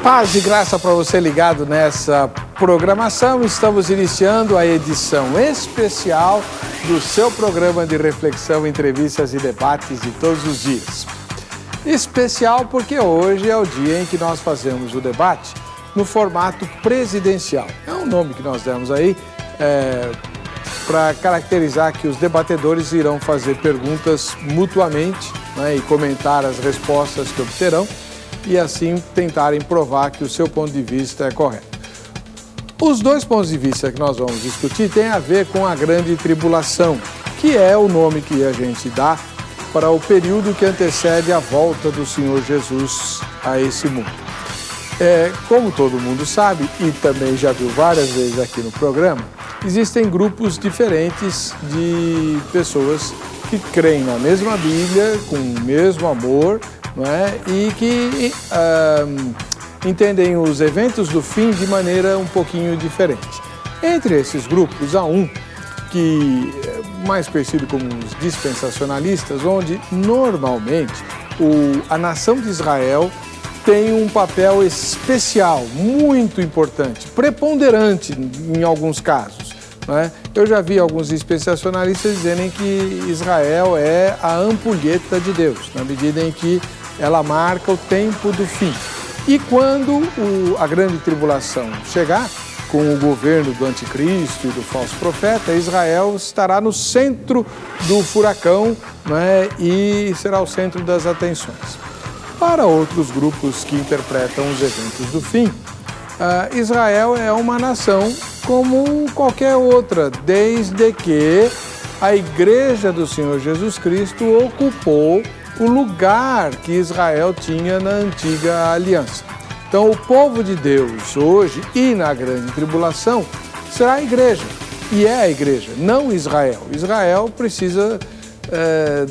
Paz e graça para você ligado nessa programação. Estamos iniciando a edição especial do seu programa de reflexão, entrevistas e debates de todos os dias. Especial porque hoje é o dia em que nós fazemos o debate no formato presidencial. É um nome que nós demos aí para caracterizar que os debatedores irão fazer perguntas mutuamente, né, e comentar as respostas que obterão e assim tentarem provar que o seu ponto de vista é correto. Os dois pontos de vista que nós vamos discutir têm a ver com a grande tribulação, que é o nome que a gente dá para o período que antecede a volta do Senhor Jesus a esse mundo. Como todo mundo sabe, e também já viu várias vezes aqui no programa, existem grupos diferentes de pessoas que creem na mesma Bíblia, com o mesmo amor, não é? E que entendem os eventos do fim de maneira um pouquinho diferente. Entre esses grupos, há um que é mais conhecido como os dispensacionalistas, onde normalmente a nação de Israel tem um papel especial, muito importante, preponderante em alguns casos, não é? Eu já vi alguns dispensacionalistas dizerem que Israel é a ampulheta de Deus, na medida em que ela marca o tempo do fim. E quando a grande tribulação chegar, com o governo do anticristo e do falso profeta, Israel estará no centro do furacão, né, e será o centro das atenções. Para outros grupos que interpretam os eventos do fim, Israel é uma nação como qualquer outra, desde que a Igreja do Senhor Jesus Cristo ocupou o lugar que Israel tinha na antiga aliança. Então, o povo de Deus hoje e na grande tribulação será a igreja, e é a igreja, não Israel. Israel precisa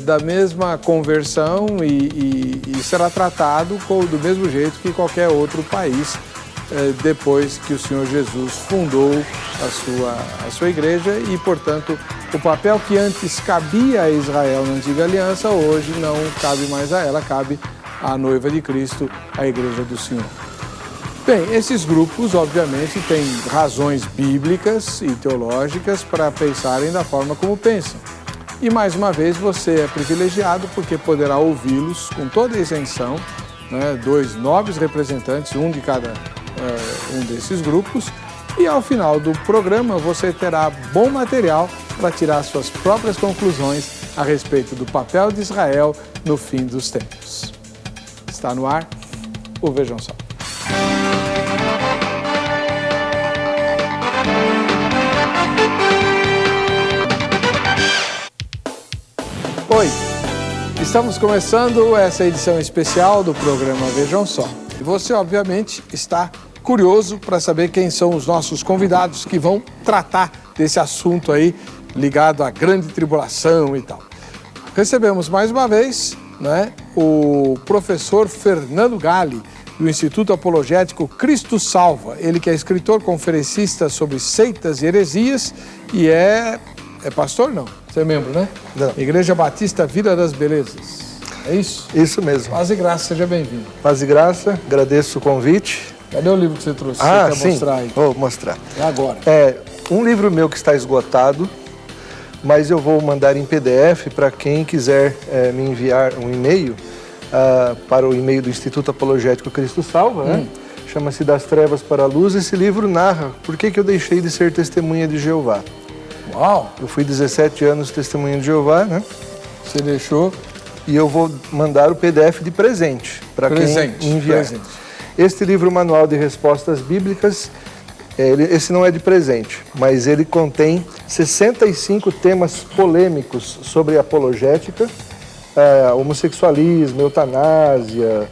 da mesma conversão e será tratado do mesmo jeito que qualquer outro país depois que o Senhor Jesus fundou a sua igreja e, portanto, o papel que antes cabia a Israel na antiga aliança, hoje não cabe mais a ela, cabe à noiva de Cristo, a igreja do Senhor. Bem, esses grupos, obviamente, têm razões bíblicas e teológicas para pensarem da forma como pensam. E, mais uma vez, você é privilegiado porque poderá ouvi-los com toda a isenção, né, dois nobres representantes, um de cada um desses grupos, e ao final do programa você terá bom material para tirar suas próprias conclusões a respeito do papel de Israel no fim dos tempos. Está no ar o Vejam Só. Oi, estamos começando essa edição especial do programa Vejam Só. E você, obviamente, está curioso para saber quem são os nossos convidados que vão tratar desse assunto aí ligado à grande tribulação e tal. Recebemos mais uma vez, né, o professor Fernando Galli, do Instituto Apologético Cristo Salva. Ele que é escritor, conferencista sobre seitas e heresias e é pastor, não? Você é membro, né? Não. Igreja Batista Vida das Belezas. É isso? Isso mesmo. Paz e graça, seja bem-vindo. Paz e graça, agradeço o convite. Cadê o livro que você trouxe? Você quer sim, mostrar aí? Vou mostrar. É agora. Um livro meu que está esgotado, mas eu vou mandar em PDF para quem quiser me enviar um e-mail para o e-mail do Instituto Apologético Cristo Salva, né? Chama-se Das Trevas para a Luz. Esse livro narra por que eu deixei de ser testemunha de Jeová. Uau! Eu fui 17 anos testemunha de Jeová, né? Você deixou? E eu vou mandar o PDF de presente para quem enviar. Presente. Este livro, Manual de Respostas Bíblicas, esse não é de presente, mas ele contém 65 temas polêmicos sobre apologética, homossexualismo, eutanásia,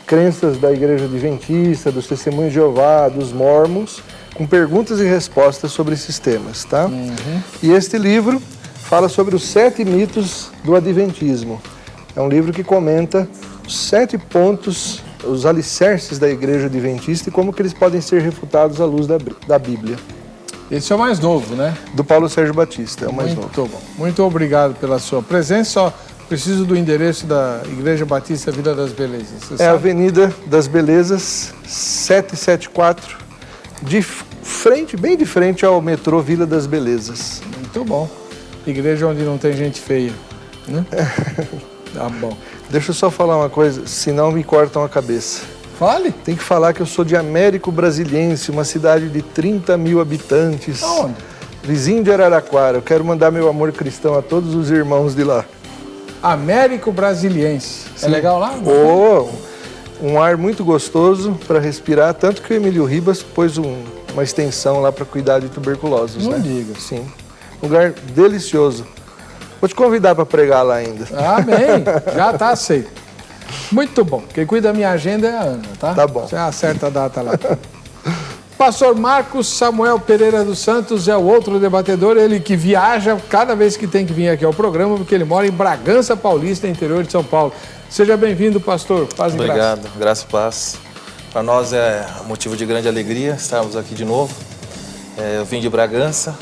crenças da Igreja Adventista, dos Testemunhos de Jeová, dos Mórmons, com perguntas e respostas sobre esses temas, tá? E este livro fala sobre os 7 mitos do Adventismo. É um livro que comenta os 7 pontos, os alicerces da Igreja Adventista e como que eles podem ser refutados à luz da Bíblia. Esse é o mais novo, né? Do Paulo Sérgio Batista, é o mais novo. Muito bom. Muito obrigado pela sua presença. Só Preciso do endereço da Igreja Batista Vila das Belezas. Você É sabe? a Avenida das Belezas, 774, de frente, bem de frente ao metrô Vila das Belezas. Muito bom. Igreja onde não tem gente feia, né? Tá bom. Deixa eu só falar uma coisa, senão me cortam a cabeça. Fale. Tem que falar que eu sou de Américo Brasiliense, uma cidade de 30 mil habitantes. Aonde? Vizinho de Araraquara. Eu quero mandar meu amor cristão a todos os irmãos de lá. Américo Brasiliense. É legal lá? Oh, um ar muito gostoso para respirar, tanto que o Emílio Ribas pôs uma extensão lá para cuidar de tuberculosos. Não né? diga. Sim. Lugar delicioso. Vou te convidar para pregar lá ainda. Amém. Já está aceito. Muito bom. Quem cuida da minha agenda é a Ana, tá? Tá bom. Você acerta a data lá. Pastor Marcos Samuel Pereira dos Santos é o outro debatedor, ele que viaja cada vez que tem que vir aqui ao programa, porque ele mora em Bragança Paulista, interior de São Paulo. Seja bem-vindo, pastor. Paz e graça. Obrigado, graça e paz. Para nós é motivo de grande alegria estarmos aqui de novo. Eu vim de Bragança,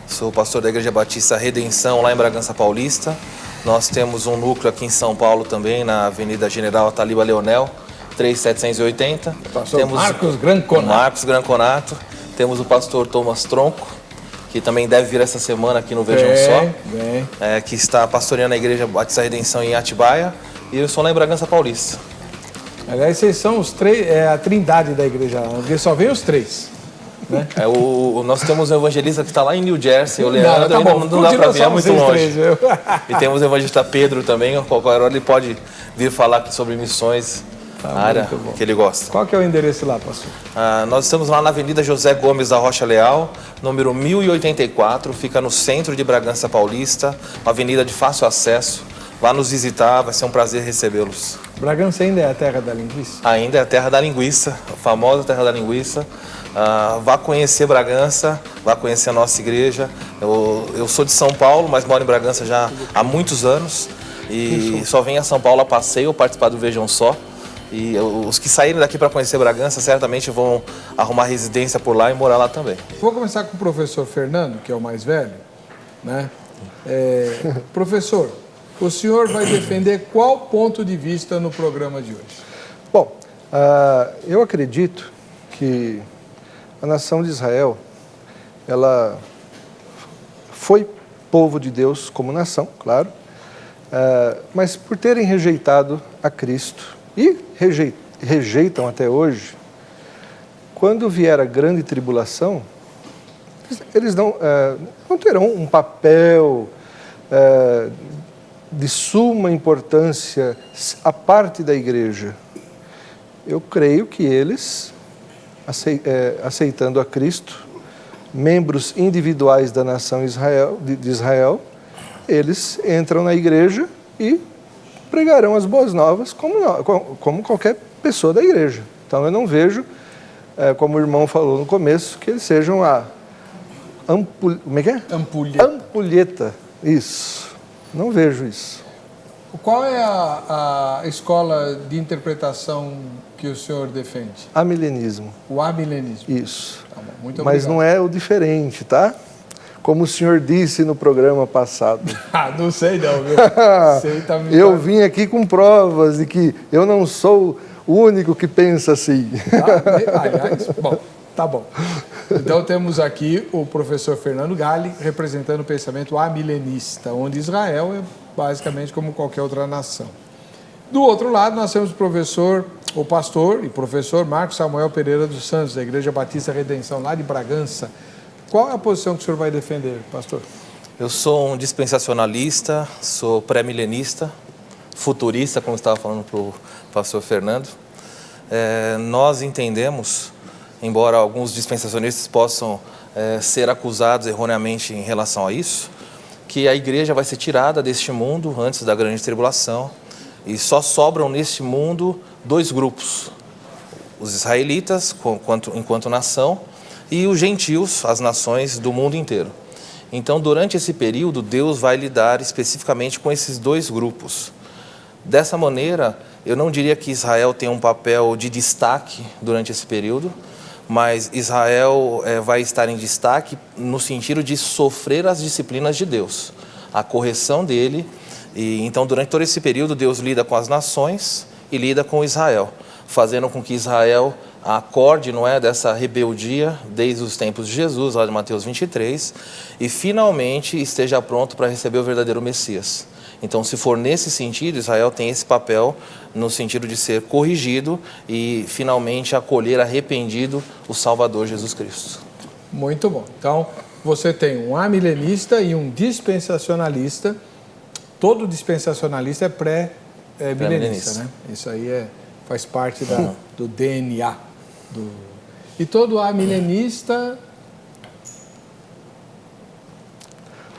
sou pastor da Igreja Batista Redenção, lá em Bragança Paulista. Nós temos um núcleo aqui em São Paulo também, na Avenida General Ataliba Leonel, 3780. Pastor Temos Marcos Granconato. Marcos Granconato. Temos o pastor Thomas Tronco, que também deve vir essa semana aqui no Vejam Só. Que está pastoreando a Igreja Batista Redenção em Atibaia. E eu sou lá em Bragança Paulista. Aliás, vocês são os três, a trindade da igreja lá, porque só vem os três. Né? Nós temos um evangelista que está lá em New Jersey, o Leandro, tá bom. não dá para ver, é muito longe. Três, e temos o evangelista Pedro também, a qualquer hora ele pode vir falar aqui sobre missões, a área que ele gosta. Qual que é o endereço lá, pastor? Nós estamos lá na Avenida José Gomes da Rocha Leal, número 1084, fica no centro de Bragança Paulista, uma avenida de fácil acesso. Vá nos visitar, vai ser um prazer recebê-los. Bragança ainda é a terra da linguiça? Ainda é a terra da linguiça, a famosa terra da linguiça. Vá conhecer Bragança, vá conhecer a nossa igreja. Eu sou de São Paulo, mas moro em Bragança já há muitos anos. E só venho a São Paulo a passeio, participar do Vejam Só. E os que saírem daqui para conhecer Bragança certamente vão arrumar residência por lá e morar lá também. Vou começar com o professor Fernando, que é o mais velho. Né? Professor, o senhor vai defender qual ponto de vista no programa de hoje? Bom, eu acredito que a nação de Israel, ela foi povo de Deus como nação, claro, mas por terem rejeitado a Cristo e rejeitam até hoje, quando vier a grande tribulação, eles não terão um papel de suma importância à parte da igreja. Eu creio que eles, aceitando a Cristo, membros individuais da nação de Israel, eles entram na igreja e pregarão as boas novas como qualquer pessoa da igreja. Então eu não vejo, como o irmão falou no começo, que eles sejam como é que é? Ampulheta. Isso. Não vejo isso. Qual é a escola de interpretação que o senhor defende? Amilenismo. O amilenismo. Isso. Tá bom, muito Mas obrigado. não é o diferente, tá? Como o senhor disse no programa passado. Não sei não, viu? Sei, tá me Eu vim aqui com provas de que eu não sou o único que pensa assim. Aliás, bom, tá bom. Então temos aqui o professor Fernando Galli representando o pensamento amilenista, onde Israel é basicamente como qualquer outra nação. Do outro lado, nós temos o pastor e professor Marcos Samuel Pereira dos Santos, da Igreja Batista Redenção, lá de Bragança. Qual é a posição que o senhor vai defender, pastor? Eu sou um dispensacionalista, sou pré-milenista, futurista, como estava falando para o pastor Fernando. Nós entendemos, embora alguns dispensacionistas possam ser acusados erroneamente em relação a isso, que a igreja vai ser tirada deste mundo antes da grande tribulação e só sobram neste mundo dois grupos, os israelitas enquanto nação e os gentios, as nações do mundo inteiro. Então, durante esse período, Deus vai lidar especificamente com esses dois grupos. Dessa maneira, eu não diria que Israel tem um papel de destaque durante esse período, mas Israel vai estar em destaque no sentido de sofrer as disciplinas de Deus, a correção dele E então, durante todo esse período, Deus lida com as nações e lida com Israel, fazendo com que Israel acorde, não é, dessa rebeldia desde os tempos de Jesus, lá de Mateus 23, e finalmente esteja pronto para receber o verdadeiro Messias. Então, se for nesse sentido, Israel tem esse papel no sentido de ser corrigido e finalmente acolher arrependido o Salvador Jesus Cristo. Muito bom. Então, você tem um amilenista e um dispensacionalista. Todo dispensacionalista é pré-milenista, né? Isso aí faz parte do DNA. E todo amilenista...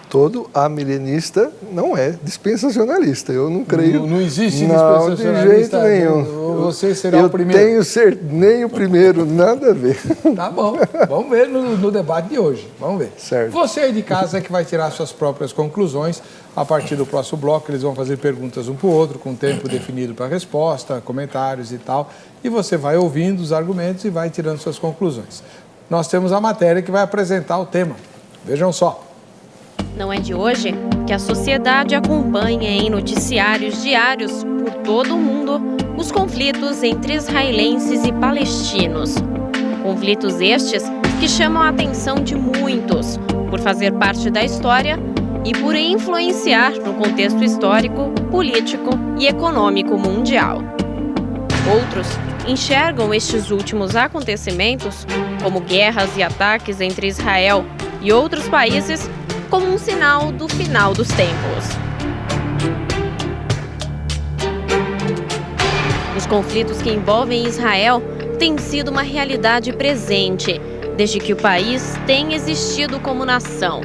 Todo amilenista não é dispensacionalista. Eu não creio. Não existe dispensacionalista. Não, de jeito nenhum. Você será o primeiro. Nem o primeiro, nada a ver. Tá bom. Vamos ver no debate de hoje. Vamos ver. Certo. Você aí de casa é que vai tirar suas próprias conclusões. A partir do próximo bloco, eles vão fazer perguntas um para o outro, com tempo definido para resposta, comentários e tal. E você vai ouvindo os argumentos e vai tirando suas conclusões. Nós temos a matéria que vai apresentar o tema. Vejam só. Não é de hoje que a sociedade acompanha em noticiários diários por todo o mundo os conflitos entre israelenses e palestinos. Conflitos estes que chamam a atenção de muitos por fazer parte da história e por influenciar no contexto histórico, político e econômico mundial. Outros enxergam estes últimos acontecimentos, como guerras e ataques entre Israel e outros países, como um sinal do final dos tempos. Os conflitos que envolvem Israel têm sido uma realidade presente desde que o país tem existido como nação.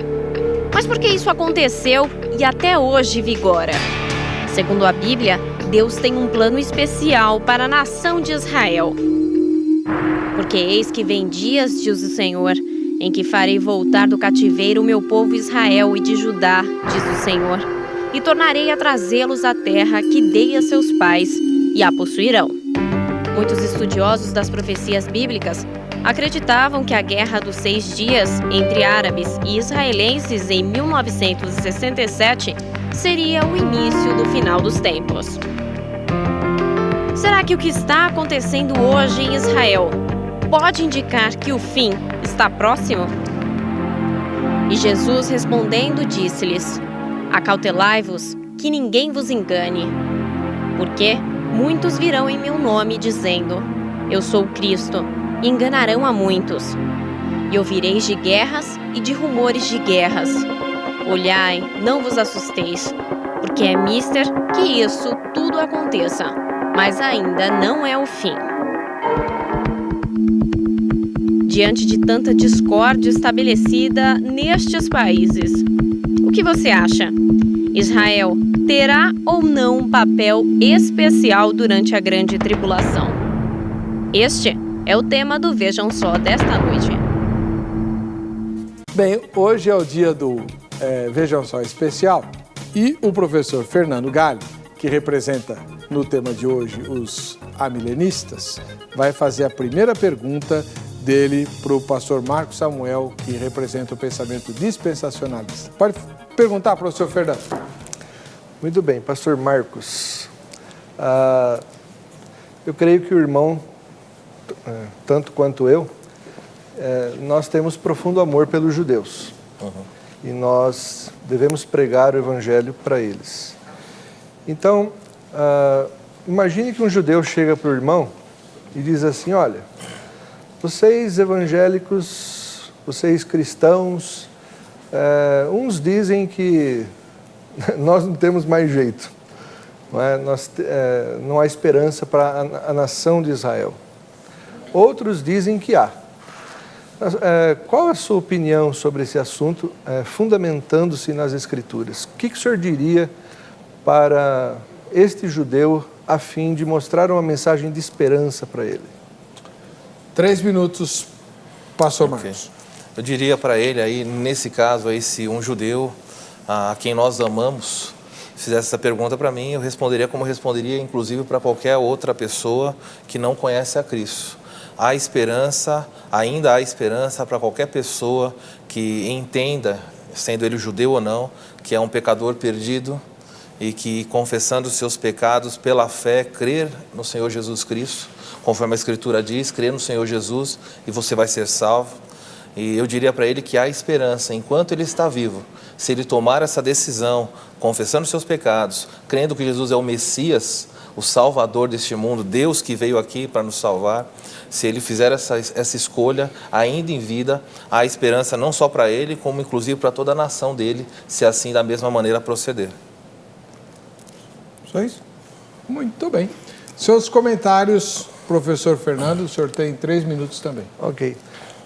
Mas por que isso aconteceu e até hoje vigora? Segundo a Bíblia, Deus tem um plano especial para a nação de Israel. Porque eis que vem dias, diz o Senhor, em que farei voltar do cativeiro o meu povo Israel e de Judá, diz o Senhor, e tornarei a trazê-los à terra que dei a seus pais, e a possuirão. Muitos estudiosos das profecias bíblicas acreditavam que a Guerra dos 6 Dias entre árabes e israelenses em 1967 seria o início do final dos tempos. Será que o que está acontecendo hoje em Israel pode indicar que o fim está próximo? E Jesus respondendo disse-lhes: acautelai-vos, que ninguém vos engane. Porque muitos virão em meu nome dizendo: eu sou o Cristo, e enganarão a muitos. E ouvireis de guerras e de rumores de guerras. Olhai, não vos assusteis, porque é mister que isso tudo aconteça, mas ainda não é o fim. Diante de tanta discórdia estabelecida nestes países, o que você acha? Israel terá ou não um papel especial durante a grande tribulação? Este é o tema do Vejam Só desta noite. Bem, hoje é o dia do Vejam Só especial e o professor Fernando Galli, que representa no tema de hoje os amilenistas, vai fazer a primeira pergunta dele para o pastor Marcos Samuel, que representa o pensamento dispensacionalista. Pode perguntar, professor Fernando. Muito bem, pastor Marcos. Eu creio que o irmão, tanto quanto eu, nós temos profundo amor pelos judeus. E nós devemos pregar o evangelho para eles. Então, imagine que um judeu chega para o irmão e diz assim: olha, vocês evangélicos, vocês cristãos, uns dizem que nós não temos mais jeito, não há esperança para a nação de Israel. Outros dizem que há. Qual a sua opinião sobre esse assunto, fundamentando-se nas Escrituras? O que o senhor diria para este judeu a fim de mostrar uma mensagem de esperança para ele? 3 minutos, pastor Marcos. Eu diria para ele aí, nesse caso aí, se um judeu a quem nós amamos fizesse essa pergunta para mim, eu responderia como responderia inclusive para qualquer outra pessoa que não conhece a Cristo. Há esperança, ainda há esperança para qualquer pessoa que entenda, sendo ele judeu ou não, que é um pecador perdido e que, confessando os seus pecados pela fé, crer no Senhor Jesus Cristo, conforme a Escritura diz, crer no Senhor Jesus e você vai ser salvo. E eu diria para ele que há esperança enquanto ele está vivo. Se ele tomar essa decisão, confessando os seus pecados, crendo que Jesus é o Messias, o Salvador deste mundo, Deus que veio aqui para nos salvar, se ele fizer essa escolha ainda em vida, há esperança não só para ele, como inclusive para toda a nação dele, se assim da mesma maneira proceder. Só isso? Muito bem. Seus comentários, professor Fernando, o senhor tem 3 minutos também. Ok.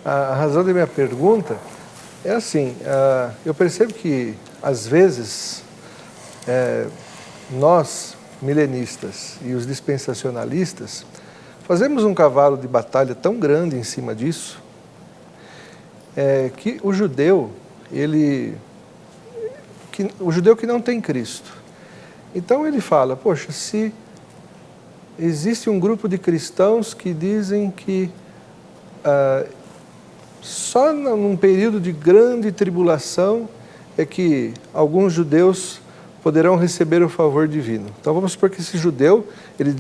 A razão da minha pergunta é assim, eu percebo que, às vezes, nós, milenistas e os dispensacionalistas, fazemos um cavalo de batalha tão grande em cima disso, que o judeu que não tem Cristo. Então ele fala, poxa, se existe um grupo de cristãos que dizem que só num período de grande tribulação é que alguns judeus poderão receber o favor divino. Então vamos supor que esse judeu ele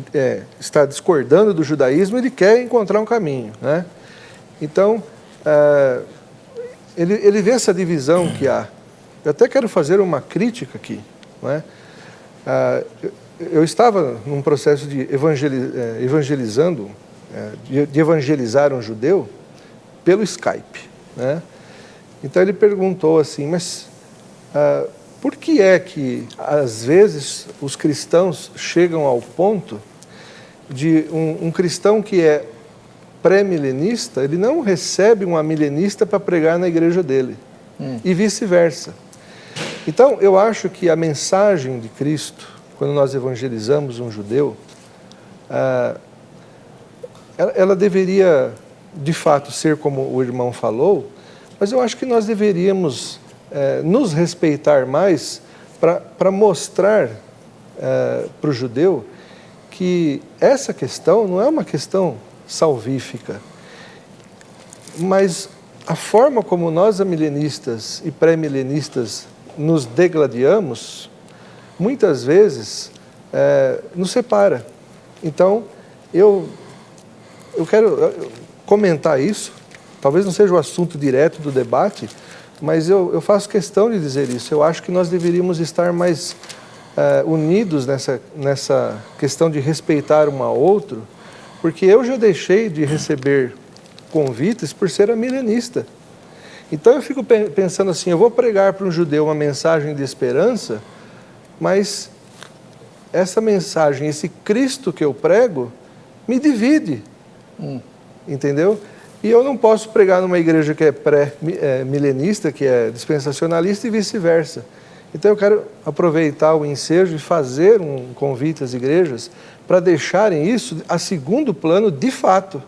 está discordando do judaísmo, ele quer encontrar um caminho, né? Então ele vê essa divisão que há. Eu até quero fazer uma crítica aqui, não é? Eu estava num processo de evangelizar um judeu pelo Skype, né? Então ele perguntou assim, mas por que é que às vezes os cristãos chegam ao ponto de um cristão que é pré-milenista, ele não recebe um amilenista para pregar na igreja dele, e vice-versa. Então, eu acho que a mensagem de Cristo, quando nós evangelizamos um judeu, ela deveria, de fato, ser como o irmão falou, mas eu acho que nós deveríamos nos respeitar mais para mostrar para o judeu que essa questão não é uma questão salvífica, mas a forma como nós, amilenistas e pré-milenistas, nos degladiamos, muitas vezes nos separa. Então, eu quero comentar isso, talvez não seja o assunto direto do debate, mas eu faço questão de dizer isso. Eu acho que nós deveríamos estar mais unidos nessa questão de respeitar um ao outro, porque eu já deixei de receber convites por ser amilenista. Então eu fico pensando assim, eu vou pregar para um judeu uma mensagem de esperança, mas essa mensagem, esse Cristo que eu prego, me divide, entendeu? E eu não posso pregar numa igreja que é pré-milenista, que é dispensacionalista e vice-versa. Então eu quero aproveitar o ensejo e fazer um convite às igrejas para deixarem isso a segundo plano de fato.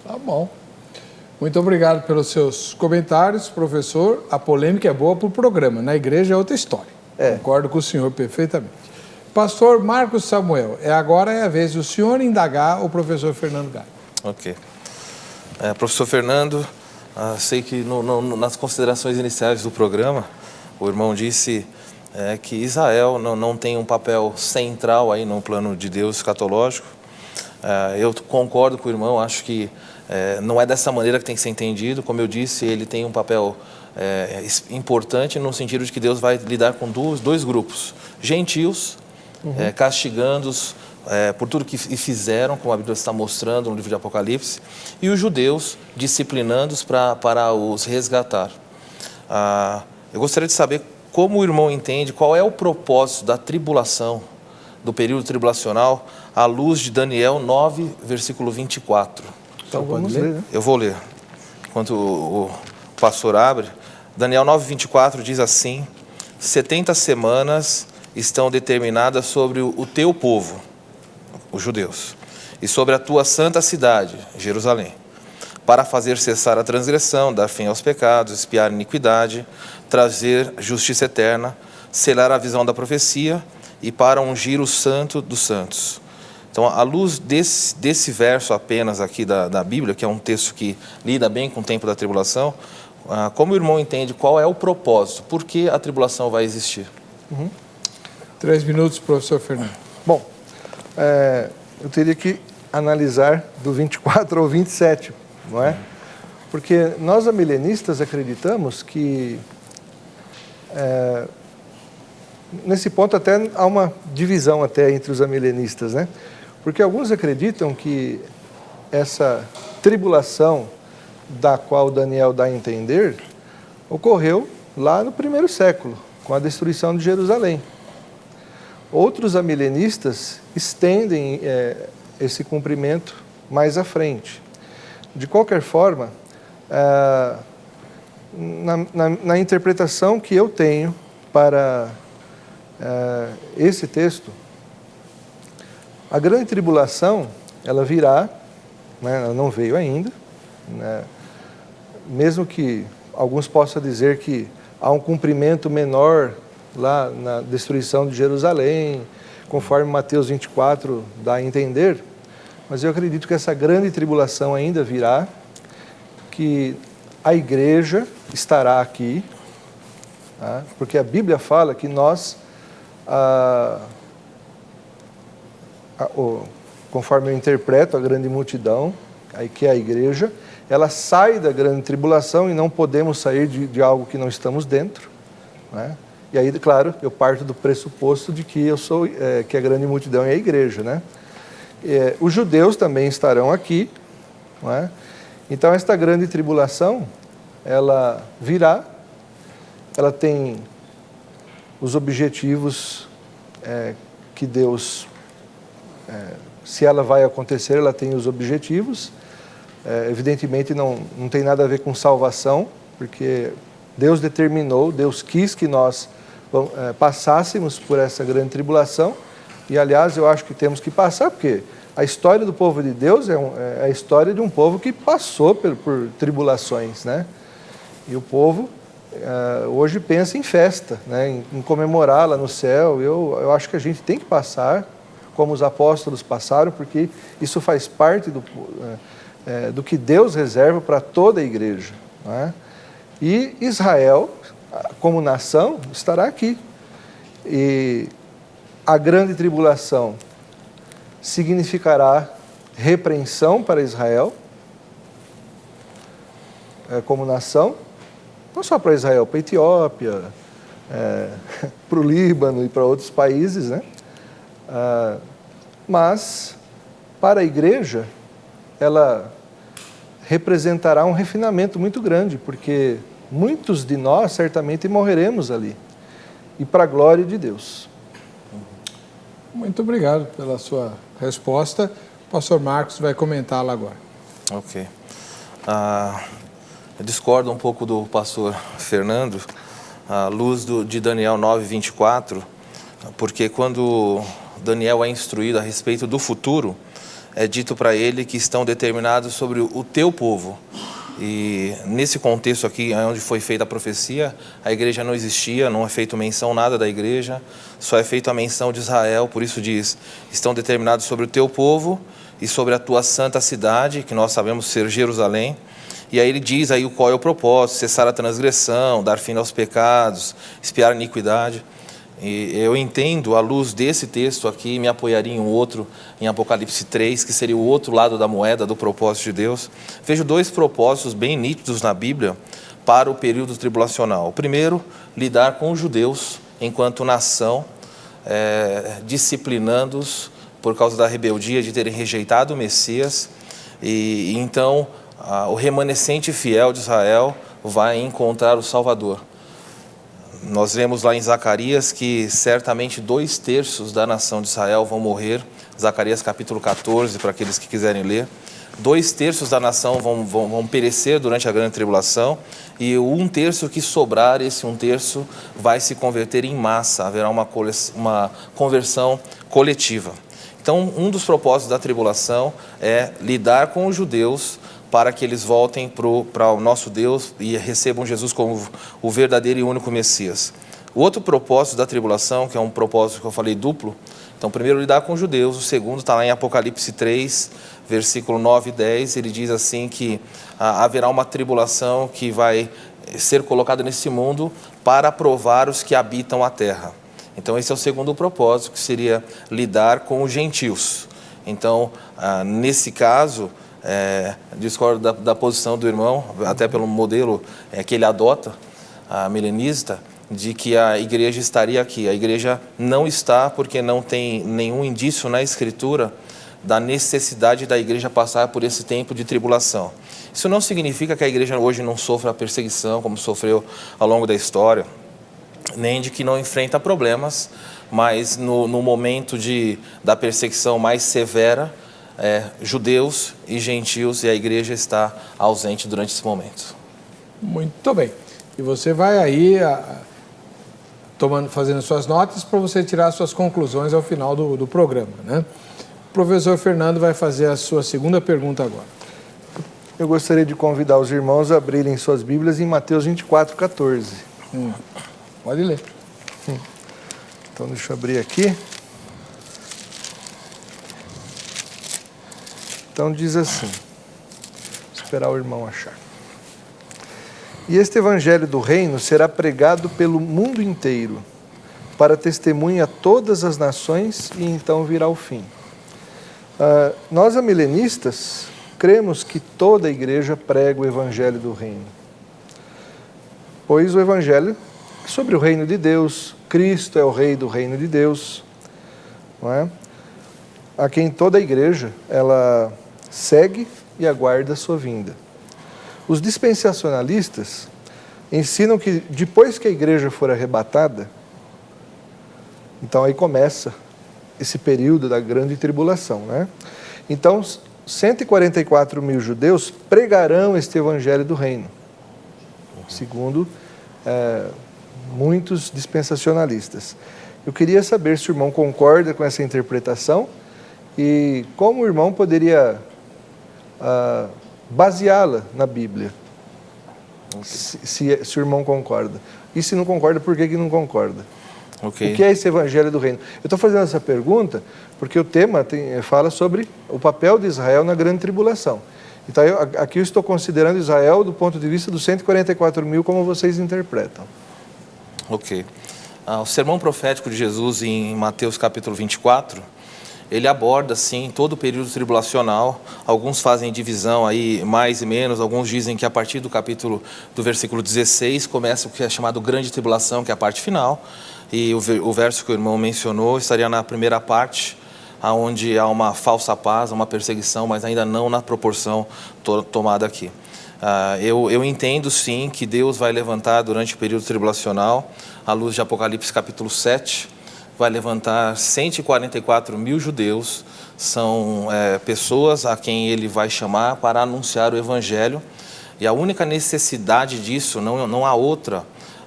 Tá bom. Muito obrigado pelos seus comentários, professor. A polêmica é boa para o programa, na igreja é outra história. Concordo com o senhor perfeitamente. Pastor Marcos Samuel, agora é a vez do senhor indagar o professor Fernando Gaio. Ok. Professor Fernando, sei que nas considerações iniciais do programa, o irmão disse que Israel não tem um papel central aí no plano de Deus escatológico. Eu concordo com o irmão, acho que não é dessa maneira que tem que ser entendido. Como eu disse, ele tem um papel importante no sentido de que Deus vai lidar com dois grupos. Gentios, castigando-os por tudo que fizeram, como a Bíblia está mostrando no livro de Apocalipse, e os judeus disciplinando-os para os resgatar. Eu gostaria de saber como o irmão entende qual é o propósito da tribulação, do período tribulacional, à luz de Daniel 9, versículo 24. Então vamos ler, né? Eu vou ler. Enquanto o pastor abre, Daniel 9, 24 diz assim: 70 semanas estão determinadas sobre o teu povo, os judeus, e sobre a tua santa cidade, Jerusalém, para fazer cessar a transgressão, dar fim aos pecados, expiar a iniquidade, trazer justiça eterna, selar a visão da profecia e para ungir o santo dos santos. Então, à luz desse verso apenas aqui da Bíblia, que é um texto que lida bem com o tempo da tribulação, como o irmão entende qual é o propósito, por que a tribulação vai existir? 3 minutos, professor Fernando. Bom, eu teria que analisar do 24 ao 27, não é? Porque nós, amilenistas, acreditamos que, nesse ponto até há uma divisão até entre os amilenistas, né? Porque alguns acreditam que essa tribulação da qual Daniel dá a entender ocorreu lá no primeiro século, com a destruição de Jerusalém. Outros amilenistas estendem esse cumprimento mais à frente. De qualquer forma, na interpretação que eu tenho para esse texto, a grande tribulação, ela virá, né, ela não veio ainda, né, mesmo que alguns possam dizer que há um cumprimento menor lá na destruição de Jerusalém, conforme Mateus 24 dá a entender, mas eu acredito que essa grande tribulação ainda virá, que a igreja estará aqui, tá? Porque a Bíblia fala que nós, conforme eu interpreto, a grande multidão, que é a igreja, ela sai da grande tribulação e não podemos sair de algo que não estamos dentro, né? E aí, claro, eu parto do pressuposto de que que a grande multidão é a igreja, né? Os judeus também estarão aqui, não é? Então, esta grande tribulação, ela virá, ela tem os objetivos que Deus, se ela vai acontecer, ela tem os objetivos. Evidentemente, não tem nada a ver com salvação, porque Deus determinou, Deus quis que nós passássemos por essa grande tribulação, e aliás eu acho que temos que passar, porque a história do povo de Deus é a história de um povo que passou por tribulações, né? E o povo hoje pensa em festa, né? Em comemorar lá no céu. Eu acho que a gente tem que passar, como os apóstolos passaram, porque isso faz parte do que Deus reserva para toda a igreja, né? E Israel, como nação, estará aqui. E a grande tribulação significará repreensão para Israel, como nação, não só para Israel, para a Etiópia, para o Líbano e para outros países, né? Mas, para a igreja, ela representará um refinamento muito grande, porque muitos de nós certamente morreremos ali, e para a glória de Deus. Muito obrigado pela sua resposta. O pastor Marcos vai comentá-la agora. Ok. Eu discordo um pouco do pastor Fernando, à luz de Daniel 9:24, porque quando Daniel é instruído a respeito do futuro, é dito para ele que estão determinados sobre o teu povo. E nesse contexto aqui, onde foi feita a profecia, a igreja não existia, não é feita menção nada da igreja, só é feita a menção de Israel, por isso diz, estão determinados sobre o teu povo e sobre a tua santa cidade, que nós sabemos ser Jerusalém. E aí ele diz aí qual é o propósito: cessar a transgressão, dar fim aos pecados, expiar a iniquidade. E eu entendo, à luz desse texto aqui, me apoiaria em um outro, em Apocalipse 3, que seria o outro lado da moeda do propósito de Deus. Vejo dois propósitos bem nítidos na Bíblia para o período tribulacional. O primeiro, lidar com os judeus enquanto nação, disciplinando-os por causa da rebeldia de terem rejeitado o Messias. E então, o remanescente fiel de Israel vai encontrar o Salvador. Nós lemos lá em Zacarias que certamente 2/3 da nação de Israel vão morrer. Zacarias capítulo 14, para aqueles que quiserem ler. 2/3 da nação vão perecer durante a grande tribulação, e o 1/3 que sobrar, esse 1/3 vai se converter em massa, haverá uma conversão coletiva. Então, um dos propósitos da tribulação é lidar com os judeus para que eles voltem para o nosso Deus e recebam Jesus como o verdadeiro e único Messias. O outro propósito da tribulação, que é um propósito que eu falei duplo, então, primeiro, lidar com os judeus. O segundo está lá em Apocalipse 3, versículo 9 e 10, ele diz assim que haverá uma tribulação que vai ser colocada nesse mundo para provar os que habitam a terra. Então esse é o segundo propósito, que seria lidar com os gentios. Então, nesse caso, discordo da posição do irmão, até pelo modelo que ele adota, a milenista, de que a igreja estaria aqui. A igreja não está porque não tem nenhum indício na Escritura da necessidade da igreja passar por esse tempo de tribulação. Isso não significa que a igreja hoje não sofra perseguição, como sofreu ao longo da história, nem de que não enfrenta problemas, mas no momento da perseguição mais severa, judeus e gentios, e a igreja está ausente durante esse momento. Muito bem. E você vai aí fazendo suas notas para você tirar suas conclusões ao final do programa, né? O professor Fernando vai fazer a sua segunda pergunta agora. Eu gostaria de convidar os irmãos a abrirem suas Bíblias em Mateus 24:14. Pode ler. Então, deixa eu abrir aqui. Então, diz assim. Vou esperar o irmão achar. E este evangelho do reino será pregado pelo mundo inteiro, para testemunha a todas as nações, e então virá o fim. Nós, amilenistas, cremos que toda a igreja prega o evangelho do reino. Pois o evangelho é sobre o reino de Deus, Cristo é o rei do reino de Deus, não é? A quem toda a igreja, ela segue e aguarda a sua vinda. Os dispensacionalistas ensinam que depois que a igreja for arrebatada, então aí começa esse período da grande tribulação, né? Então, 144 mil judeus pregarão este evangelho do reino, segundo muitos dispensacionalistas. Eu queria saber se o irmão concorda com essa interpretação e como o irmão poderia baseá-la na Bíblia, se o irmão concorda. E se não concorda, por que não concorda? Okay. O que é esse evangelho do reino? Eu estou fazendo essa pergunta porque o tema fala sobre o papel de Israel na grande tribulação. Então, aqui eu estou considerando Israel do ponto de vista dos 144 mil, como vocês interpretam. Ok. O sermão profético de Jesus em Mateus capítulo 24, ele aborda, sim, todo o período tribulacional. Alguns fazem divisão aí, mais e menos. Alguns dizem que a partir do versículo 16, começa o que é chamado grande tribulação, que é a parte final. E o verso que o irmão mencionou estaria na primeira parte, onde há uma falsa paz, uma perseguição, mas ainda não na proporção tomada aqui. Eu entendo, sim, que Deus vai levantar durante o período tribulacional, à luz de Apocalipse capítulo 7, vai levantar 144 mil judeus, são pessoas a quem ele vai chamar para anunciar o evangelho, e a única necessidade disso, não há outra,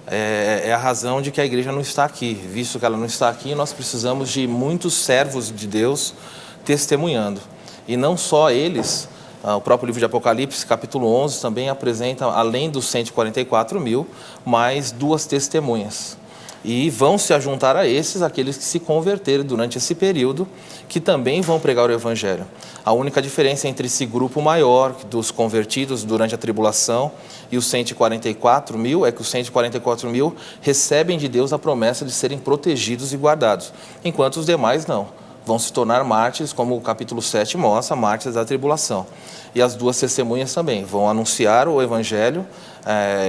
é a razão de que a igreja não está aqui. Visto que ela não está aqui, nós precisamos de muitos servos de Deus testemunhando. E não só eles, o próprio livro de Apocalipse, capítulo 11, também apresenta, além dos 144 mil, mais 2 testemunhas. E vão se ajuntar a esses, aqueles que se converterem durante esse período, que também vão pregar o evangelho. A única diferença entre esse grupo maior dos convertidos durante a tribulação e os 144 mil é que os 144 mil recebem de Deus a promessa de serem protegidos e guardados, enquanto os demais não. Vão se tornar mártires, como o capítulo 7 mostra, mártires da tribulação. E as 2 testemunhas também vão anunciar o evangelho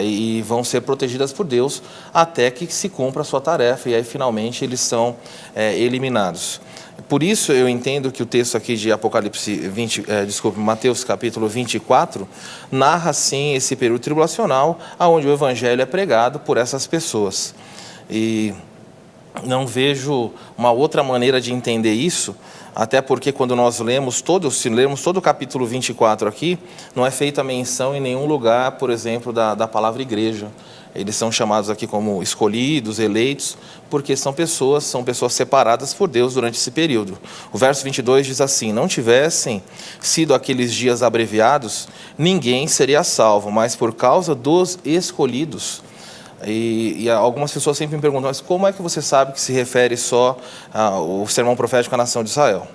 e vão ser protegidas por Deus até que se cumpra a sua tarefa, e aí finalmente eles são eliminados. Por isso eu entendo que o texto aqui de Mateus capítulo 24, narra sim esse período tribulacional, onde o evangelho é pregado por essas pessoas. E não vejo uma outra maneira de entender isso, até porque quando nós lemos todo o capítulo 24 aqui, não é feita menção em nenhum lugar, por exemplo, da palavra igreja. Eles são chamados aqui como escolhidos, eleitos, porque são pessoas separadas por Deus durante esse período. O verso 22 diz assim: não tivessem sido aqueles dias abreviados, ninguém seria salvo, mas por causa dos escolhidos. E algumas pessoas sempre me perguntam, mas como é que você sabe que se refere só ao sermão profético à nação de Israel?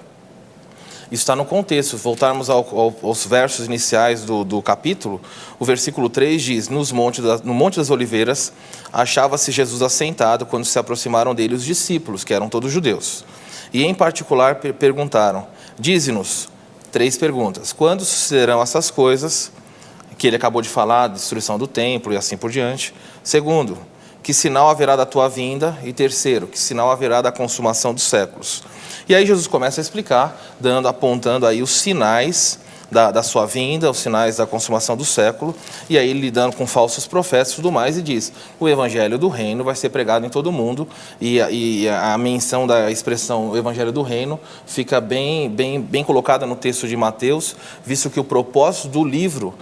Isso está no contexto. Voltarmos aos versos iniciais do capítulo, o versículo 3 diz: no Monte das Oliveiras achava-se Jesus assentado quando se aproximaram dele os discípulos, que eram todos judeus. E em particular perguntaram: dize-nos, 3 perguntas, quando sucederão essas coisas que ele acabou de falar, destruição do templo e assim por diante? Segundo, que sinal haverá da tua vinda? E terceiro, que sinal haverá da consumação dos séculos? E aí Jesus começa a explicar, apontando aí os sinais da sua vinda, os sinais da consumação do século, e aí lidando com falsos profetas e tudo mais, e diz: o evangelho do reino vai ser pregado em todo o mundo, e a menção da expressão evangelho do reino fica bem colocada no texto de Mateus, visto que o propósito do livro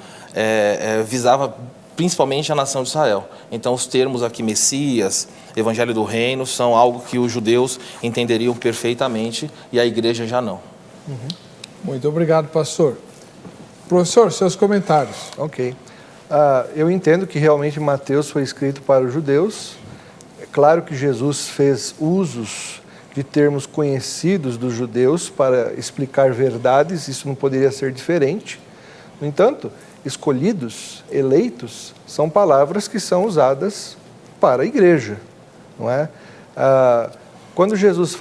visava principalmente a nação de Israel. Então, os termos aqui, Messias, Evangelho do Reino, são algo que os judeus entenderiam perfeitamente e a igreja já não. Muito obrigado, pastor. Professor, seus comentários. Ok. Eu entendo que realmente Mateus foi escrito para os judeus. É claro que Jesus fez usos de termos conhecidos dos judeus para explicar verdades, isso não poderia ser diferente. No entanto, escolhidos, eleitos, são palavras que são usadas para a igreja, não é? Quando Jesus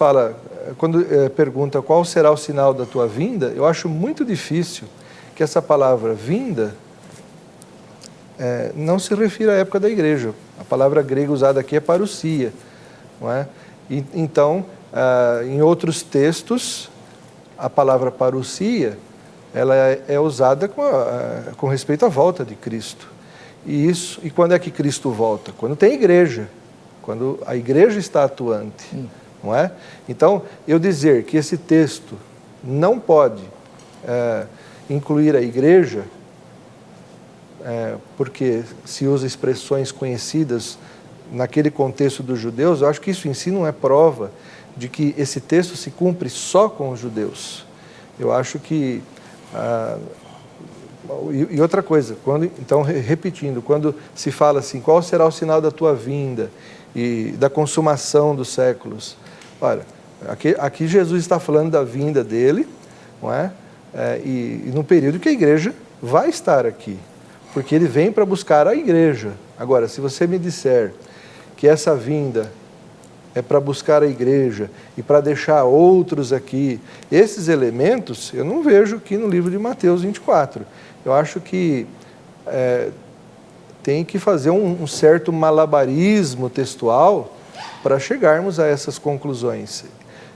pergunta qual será o sinal da tua vinda, eu acho muito difícil que essa palavra vinda não se refira à época da igreja. A palavra grega usada aqui é parousia, não é? Então, em outros textos, a palavra parousia ela é usada com respeito à volta de Cristo. E quando é que Cristo volta? Quando tem igreja, quando a igreja está atuante, não é? Então, eu dizer que esse texto não pode incluir a igreja, porque se usa expressões conhecidas naquele contexto dos judeus, eu acho que isso em si não é prova de que esse texto se cumpre só com os judeus. Eu acho que e outra coisa, então repetindo, quando se fala assim, qual será o sinal da tua vinda e da consumação dos séculos? Olha, aqui Jesus está falando da vinda dele, não é? E no período que a igreja vai estar aqui, porque ele vem para buscar a igreja. Agora, se você me disser que essa vinda é para buscar a igreja e para deixar outros aqui, esses elementos eu não vejo aqui no livro de Mateus 24. Eu acho que tem que fazer um certo malabarismo textual para chegarmos a essas conclusões.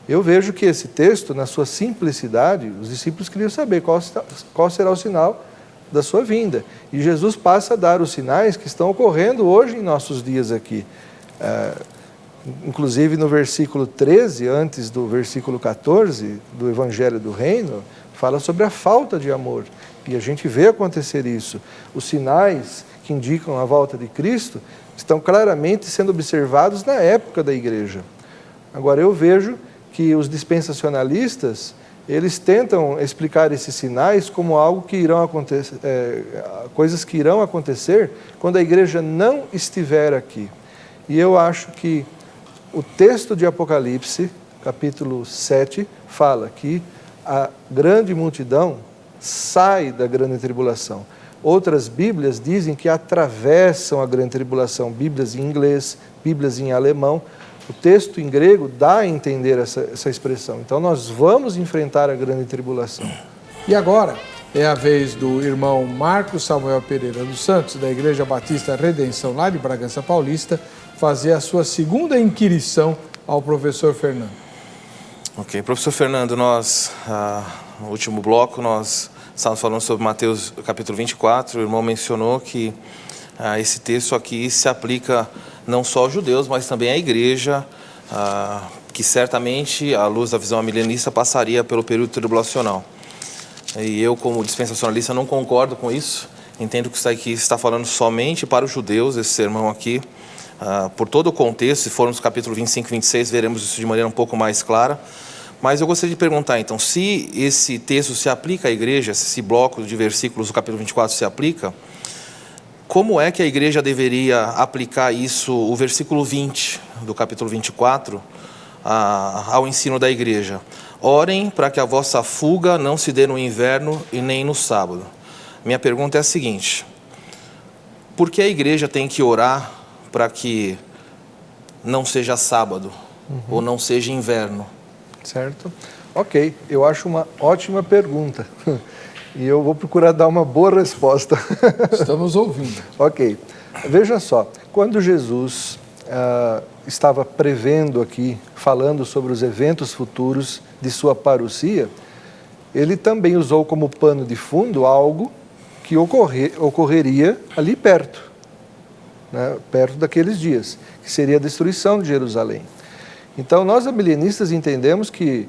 Eu vejo que esse texto, na sua simplicidade, os discípulos queriam saber qual será o sinal da sua vinda. E Jesus passa a dar os sinais que estão ocorrendo hoje em nossos dias aqui. Inclusive no versículo 13, antes do versículo 14 do Evangelho do Reino, fala sobre a falta de amor. E a gente vê acontecer isso. Os sinais que indicam a volta de Cristo estão claramente sendo observados na época da igreja. Agora, eu vejo que os dispensacionalistas, eles tentam explicar esses sinais como algo que irão acontecer, coisas que irão acontecer quando a igreja não estiver aqui. E eu acho que o texto de Apocalipse, capítulo 7, fala que a grande multidão sai da grande tribulação. Outras Bíblias dizem que atravessam a grande tribulação, Bíblias em inglês, Bíblias em alemão. O texto em grego dá a entender essa expressão. Então, nós vamos enfrentar a grande tribulação. E agora é a vez do irmão Marcos Samuel Pereira dos Santos, da Igreja Batista Redenção, lá de Bragança Paulista, fazer a sua segunda inquirição ao professor Fernando. Ok, professor Fernando, no último bloco, nós estávamos falando sobre Mateus capítulo 24, o irmão mencionou que esse texto aqui se aplica não só aos judeus, mas também à igreja, que certamente, à luz da visão milenista, passaria pelo período tribulacional. E eu, como dispensacionalista, não concordo com isso. Entendo que isso aqui está falando somente para os judeus, esse sermão aqui. Por todo o contexto, se formos no capítulo 25 e 26, veremos isso de maneira um pouco mais clara. Mas eu gostaria de perguntar, então, se esse texto se aplica à igreja, se esse bloco de versículos do capítulo 24 se aplica, como é que a igreja deveria aplicar isso, o versículo 20 do capítulo 24, ao ensino da igreja? Orem para que a vossa fuga não se dê no inverno e nem no sábado. Minha pergunta é a seguinte: por que a igreja tem que orar para que não seja sábado ou não seja inverno? Certo? Ok, eu acho uma ótima pergunta. E eu vou procurar dar uma boa resposta. Estamos ouvindo. Ok. Veja só, quando Jesus estava prevendo aqui, falando sobre os eventos futuros de sua parousia, ele também usou como pano de fundo algo que ocorreria ali perto, né, perto daqueles dias, que seria a destruição de Jerusalém. Então, nós amilenistas entendemos que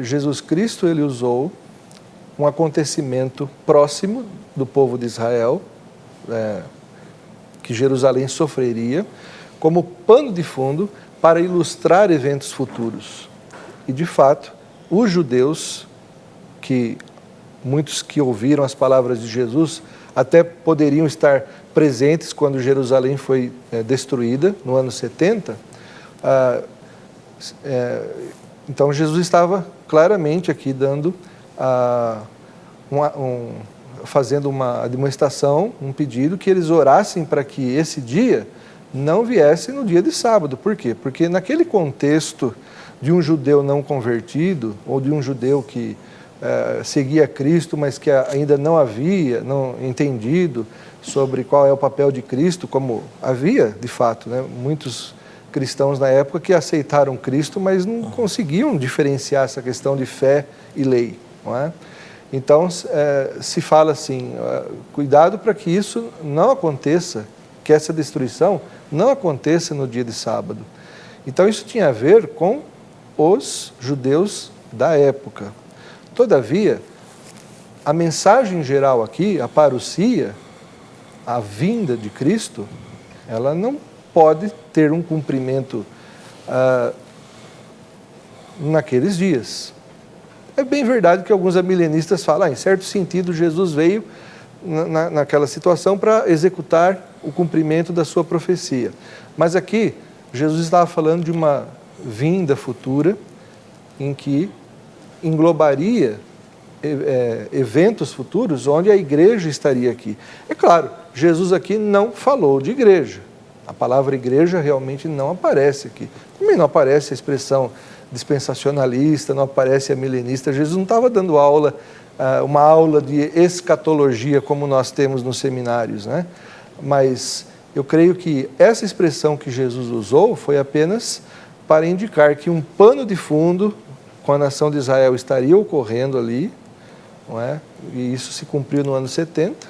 Jesus Cristo ele usou um acontecimento próximo do povo de Israel, que Jerusalém sofreria, como pano de fundo para ilustrar eventos futuros. E, de fato, os judeus, muitos que ouviram as palavras de Jesus, até poderiam estar presentes quando Jerusalém foi destruída, no ano 70, então Jesus estava claramente aqui dando fazendo uma demonstração, um pedido que eles orassem para que esse dia não viesse no dia de sábado. Por quê? Porque naquele contexto de um judeu não convertido, ou de um judeu que seguia Cristo, mas que ainda não havia entendido sobre qual é o papel de Cristo, como havia de fato, né? Muitos cristãos na época que aceitaram Cristo, mas não conseguiam diferenciar essa questão de fé e lei, não é? Então, se fala assim, cuidado para que isso não aconteça, que essa destruição não aconteça no dia de sábado. Então, isso tinha a ver com os judeus da época. Todavia, a mensagem geral aqui, a parousia, a vinda de Cristo, ela não pode ter um cumprimento naqueles dias. É bem verdade que alguns amilenistas falam, em certo sentido, Jesus veio naquela situação para executar o cumprimento da sua profecia. Mas aqui, Jesus estava falando de uma vinda futura em que englobaria eventos futuros onde a igreja estaria aqui. É claro, Jesus aqui não falou de igreja. A palavra igreja realmente não aparece aqui. Também não aparece a expressão dispensacionalista, não aparece a milenista. Jesus não estava dando aula, uma aula de escatologia como nós temos nos seminários, né? Mas eu creio que essa expressão que Jesus usou foi apenas para indicar que um pano de fundo com a nação de Israel estaria ocorrendo ali, não é? E isso se cumpriu no ano 70,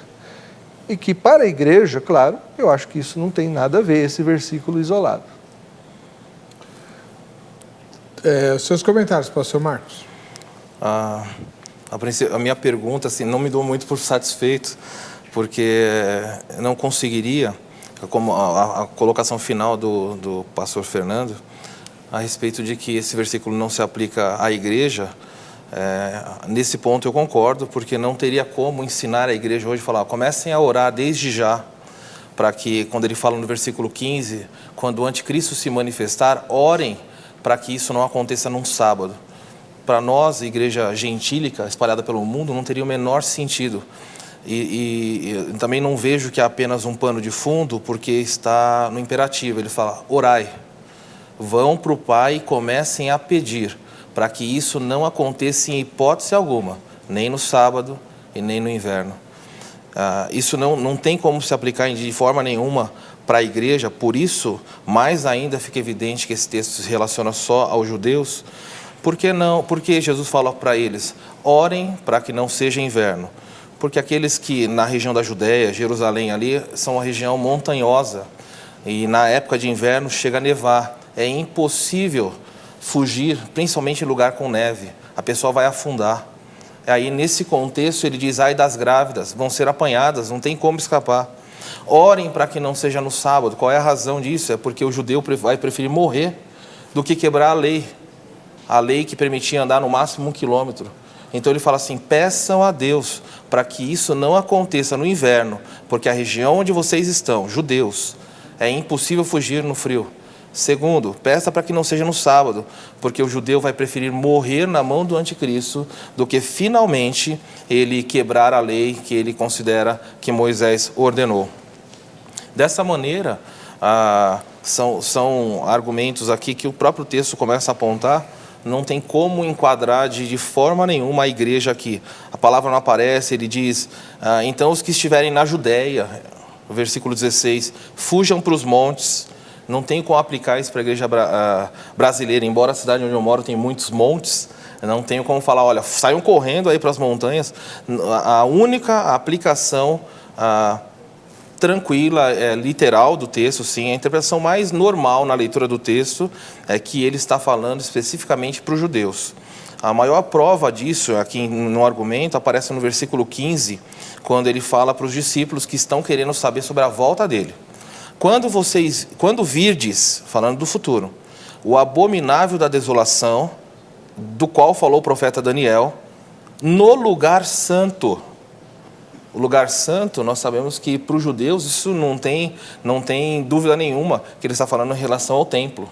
e que para a igreja, claro, eu acho que isso não tem nada a ver, esse versículo isolado. Os seus comentários, pastor Marcos. A minha pergunta, assim, não me dou muito por satisfeito, porque não conseguiria, como a colocação final do pastor Fernando, a respeito de que esse versículo não se aplica à igreja. Nesse ponto eu concordo, porque não teria como ensinar a igreja hoje, falar, comecem a orar desde já, para que, quando ele fala no versículo 15, quando o anticristo se manifestar, orem para que isso não aconteça num sábado. Para nós, igreja gentílica, espalhada pelo mundo, não teria o menor sentido. E também não vejo que é apenas um pano de fundo, porque está no imperativo. Ele fala, orai, vão para o Pai e comecem a pedir, para que isso não aconteça em hipótese alguma, nem no sábado e nem no inverno. Isso não tem como se aplicar de forma nenhuma para a igreja, por isso, mais ainda fica evidente que esse texto se relaciona só aos judeus. Por que não? Porque Jesus fala para eles, orem para que não seja inverno. Porque aqueles que na região da Judéia, Jerusalém ali, são uma região montanhosa, e na época de inverno chega a nevar. É impossível fugir, principalmente em lugar com neve. A pessoa vai afundar. Aí, nesse contexto, ele diz, ai das grávidas, vão ser apanhadas, não tem como escapar. Orem para que não seja no sábado. Qual é a razão disso? É porque o judeu vai preferir morrer do que quebrar a lei que permitia andar no máximo 1 quilômetro. Então ele fala assim, peçam a Deus para que isso não aconteça no inverno, porque a região onde vocês estão, judeus, é impossível fugir no frio. Segundo, peça para que não seja no sábado, porque o judeu vai preferir morrer na mão do anticristo do que finalmente ele quebrar a lei que ele considera que Moisés ordenou. Dessa maneira, são argumentos aqui que o próprio texto começa a apontar. Não tem como enquadrar de forma nenhuma a igreja aqui. A palavra não aparece, ele diz, então os que estiverem na Judéia, no versículo 16, fujam para os montes. Não tem como aplicar isso para a igreja brasileira, embora a cidade onde eu moro tem muitos montes, não tenho como falar, olha, saiam correndo aí para as montanhas. A única aplicação tranquila, literal do texto, sim, a interpretação mais normal na leitura do texto é que ele está falando especificamente para os judeus. A maior prova disso, aqui no argumento, aparece no versículo 15, quando ele fala para os discípulos que estão querendo saber sobre a volta dele. Quando virdes, falando do futuro, o abominável da desolação, do qual falou o profeta Daniel, no lugar santo. O lugar santo, nós sabemos que para os judeus isso não tem dúvida nenhuma que ele está falando em relação ao templo.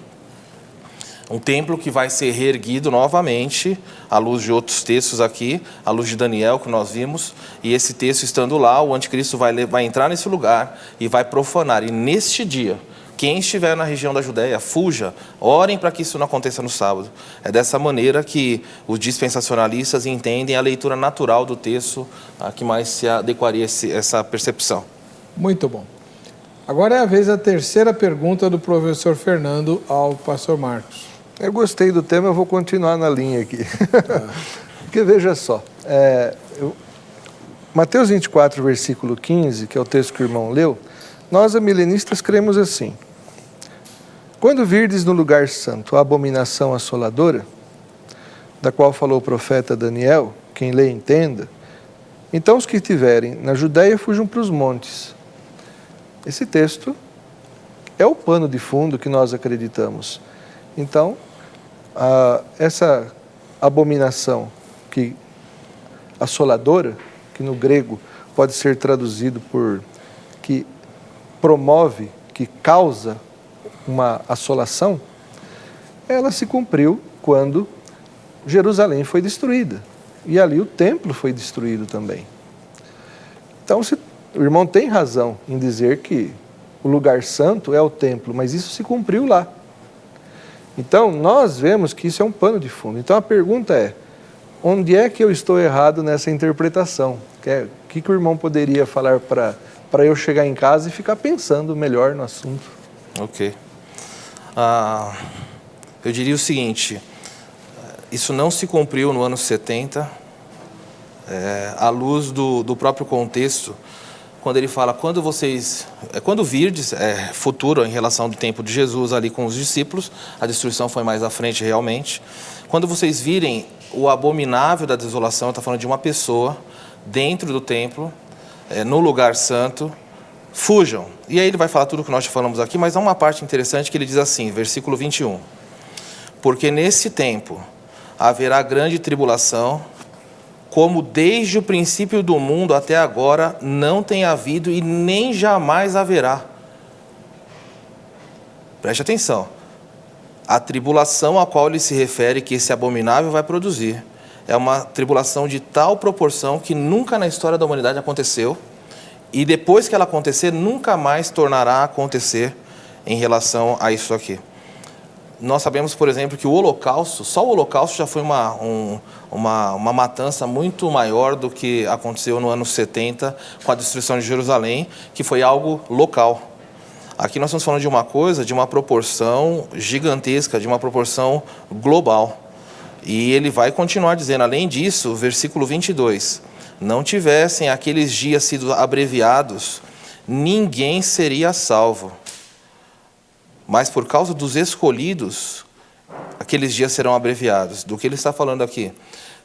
Um templo que vai ser reerguido novamente, à luz de outros textos aqui, à luz de Daniel, que nós vimos, e esse texto estando lá, o anticristo vai entrar nesse lugar e vai profanar. E neste dia, quem estiver na região da Judéia, fuja, orem para que isso não aconteça no sábado. É dessa maneira que os dispensacionalistas entendem a leitura natural do texto, a que mais se adequaria essa percepção. Muito bom. Agora é a vez da terceira pergunta do professor Fernando ao pastor Marcos. Eu gostei do tema, eu vou continuar na linha aqui. Porque veja só, Mateus 24, versículo 15, que é o texto que o irmão leu, nós, amilenistas, cremos assim. Quando virdes no lugar santo a abominação assoladora, da qual falou o profeta Daniel, quem lê entenda, então os que estiverem na Judéia fujam para os montes. Esse texto é o pano de fundo que nós acreditamos. Então, essa abominação assoladora, que no grego pode ser traduzido por que promove, que causa uma assolação, ela se cumpriu quando Jerusalém foi destruída. E ali o templo foi destruído também. Então, o irmão tem razão em dizer que o lugar santo é o templo, mas isso se cumpriu lá. Então, nós vemos que isso é um pano de fundo. Então, a pergunta é, onde é que eu estou errado nessa interpretação? O que o irmão poderia falar para eu chegar em casa e ficar pensando melhor no assunto? Ok. Eu diria o seguinte, isso não se cumpriu no ano 70, à luz do próprio contexto, quando ele fala, quando virdes, futuro em relação do tempo de Jesus ali com os discípulos, a destruição foi mais à frente realmente. Quando vocês virem o abominável da desolação, está falando de uma pessoa dentro do templo, no lugar santo, fujam. E aí ele vai falar tudo o que nós já falamos aqui, mas há uma parte interessante que ele diz assim, versículo 21. Porque nesse tempo haverá grande tribulação, como desde o princípio do mundo até agora não tem havido e nem jamais haverá. Preste atenção. A tribulação a qual ele se refere, que esse abominável vai produzir, é uma tribulação de tal proporção que nunca na história da humanidade aconteceu, e depois que ela acontecer, nunca mais tornará a acontecer em relação a isso aqui. Nós sabemos, por exemplo, que o Holocausto, só o Holocausto já foi uma matança muito maior do que aconteceu no ano 70 com a destruição de Jerusalém, que foi algo local. Aqui nós estamos falando de uma coisa, de uma proporção gigantesca, de uma proporção global. E ele vai continuar dizendo, além disso, versículo 22, não tivessem aqueles dias sido abreviados, ninguém seria salvo. Mas por causa dos escolhidos, aqueles dias serão abreviados. Do que ele está falando aqui?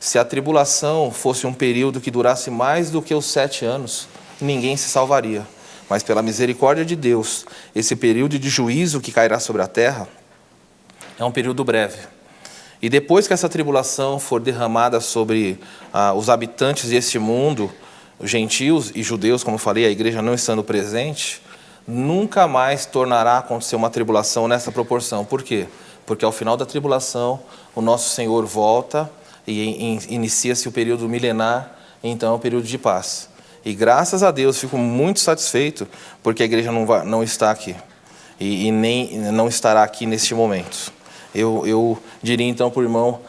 Se a tribulação fosse um período que durasse mais do que os 7 anos, ninguém se salvaria. Mas pela misericórdia de Deus, esse período de juízo que cairá sobre a terra é um período breve. E depois que essa tribulação for derramada sobre os habitantes deste mundo, os gentios e judeus, como eu falei, a igreja não estando presente, nunca mais tornará a acontecer uma tribulação nessa proporção. Por quê? Porque ao final da tribulação, o nosso Senhor volta e inicia-se o período milenar, então é o período de paz. E graças a Deus, fico muito satisfeito, porque a igreja não está aqui. E nem não estará aqui neste momento. Eu diria então para o irmão,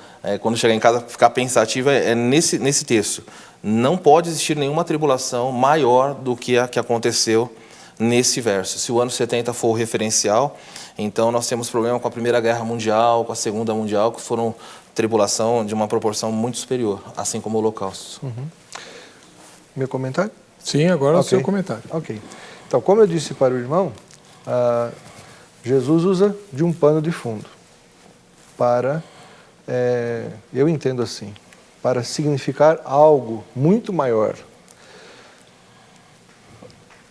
quando chegar em casa, ficar pensativo, nesse texto. Não pode existir nenhuma tribulação maior do que a que aconteceu nesse verso. Se o ano 70 for o referencial, então nós temos problema com a Primeira Guerra Mundial, com a Segunda Mundial, que foram tribulação de uma proporção muito superior, assim como o Holocausto. Meu comentário? Sim, agora o seu comentário. Ok. Então, como eu disse para o irmão, Jesus usa de um pano de fundo para, eu entendo assim, para significar algo muito maior.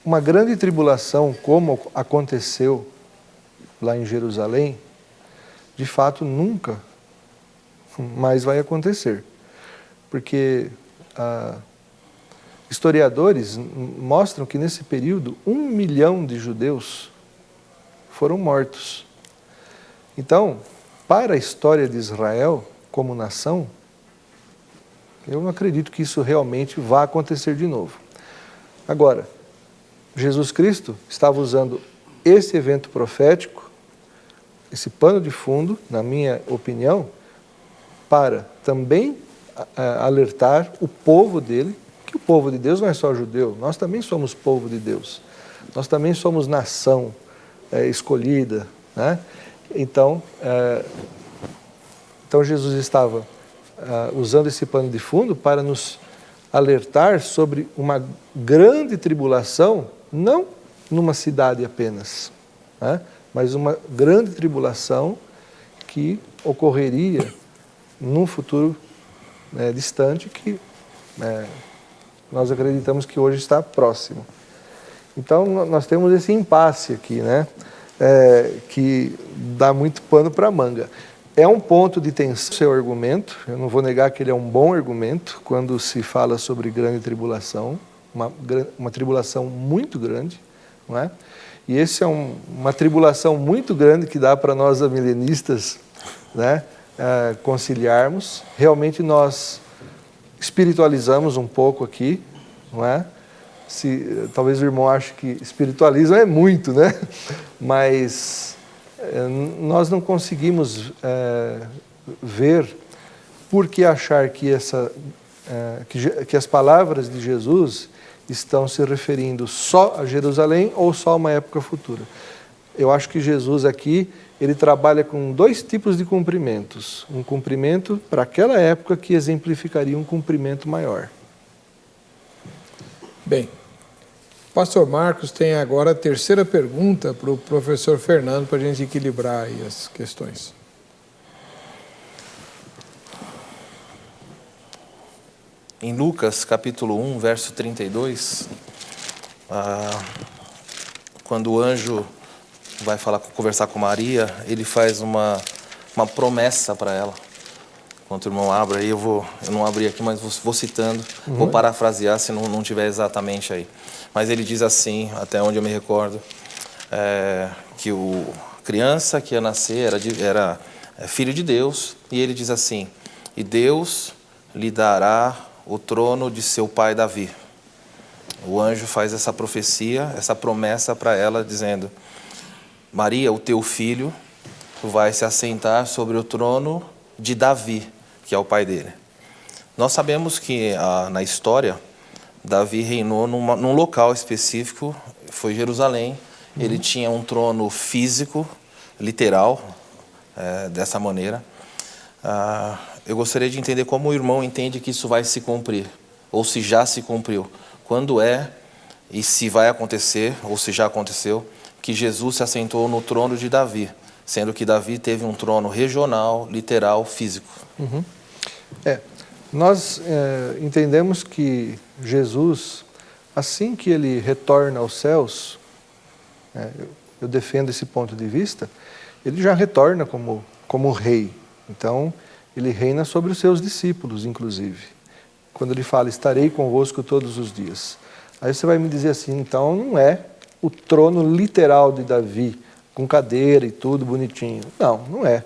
Uma grande tribulação, como aconteceu lá em Jerusalém, de fato nunca mais vai acontecer. Porque historiadores mostram que nesse período 1 milhão de judeus foram mortos. Então, para a história de Israel como nação, eu não acredito que isso realmente vá acontecer de novo. Agora, Jesus Cristo estava usando esse evento profético, esse pano de fundo, na minha opinião, para também alertar o povo dele, que o povo de Deus não é só judeu, nós também somos povo de Deus. Nós também somos nação escolhida, né? Então Jesus estava usando esse pano de fundo para nos alertar sobre uma grande tribulação, não numa cidade apenas, né? Mas uma grande tribulação que ocorreria num futuro distante que nós acreditamos que hoje está próximo. Então nós temos esse impasse aqui, né? Que dá muito pano para manga. É um ponto de tensão seu argumento, eu não vou negar que ele é um bom argumento quando se fala sobre grande tribulação, uma tribulação muito grande, não é? E esse é uma tribulação muito grande que dá para nós amilenistas, né, conciliarmos. Realmente nós espiritualizamos um pouco aqui, não é? Talvez o irmão ache que espiritualizam é muito, né? Mas nós não conseguimos ver por que achar que as palavras de Jesus estão se referindo só a Jerusalém ou só a uma época futura. Eu acho que Jesus aqui, ele trabalha com 2 tipos de cumprimentos. Um cumprimento para aquela época que exemplificaria um cumprimento maior. Bem, pastor Marcos tem agora a terceira pergunta para o professor Fernando, para a gente equilibrar aí as questões. Em Lucas, capítulo 1, verso 32, quando o anjo vai conversar com Maria, ele faz uma promessa para ela. Enquanto o irmão abre, aí eu não abri aqui, mas vou citando, vou parafrasear se não tiver exatamente aí. Mas ele diz assim, até onde eu me recordo, que a criança que ia nascer era filho de Deus, e ele diz assim, e Deus lhe dará o trono de seu pai Davi. O anjo faz essa profecia, essa promessa para ela, dizendo, Maria, o teu filho vai se assentar sobre o trono de Davi, que é o pai dele. Nós sabemos que na história, Davi reinou num local específico, foi Jerusalém. Ele tinha um trono físico, literal, dessa maneira. Eu gostaria de entender como o irmão entende que isso vai se cumprir, ou se já se cumpriu. Quando e se vai acontecer, ou se já aconteceu, que Jesus se assentou no trono de Davi, sendo que Davi teve um trono regional, literal, físico. Nós entendemos que Jesus, assim que ele retorna aos céus, eu defendo esse ponto de vista, ele já retorna como rei. Então, ele reina sobre os seus discípulos, inclusive. Quando ele fala, estarei convosco todos os dias. Aí você vai me dizer assim, então não é o trono literal de Davi, com cadeira e tudo bonitinho. Não, não é.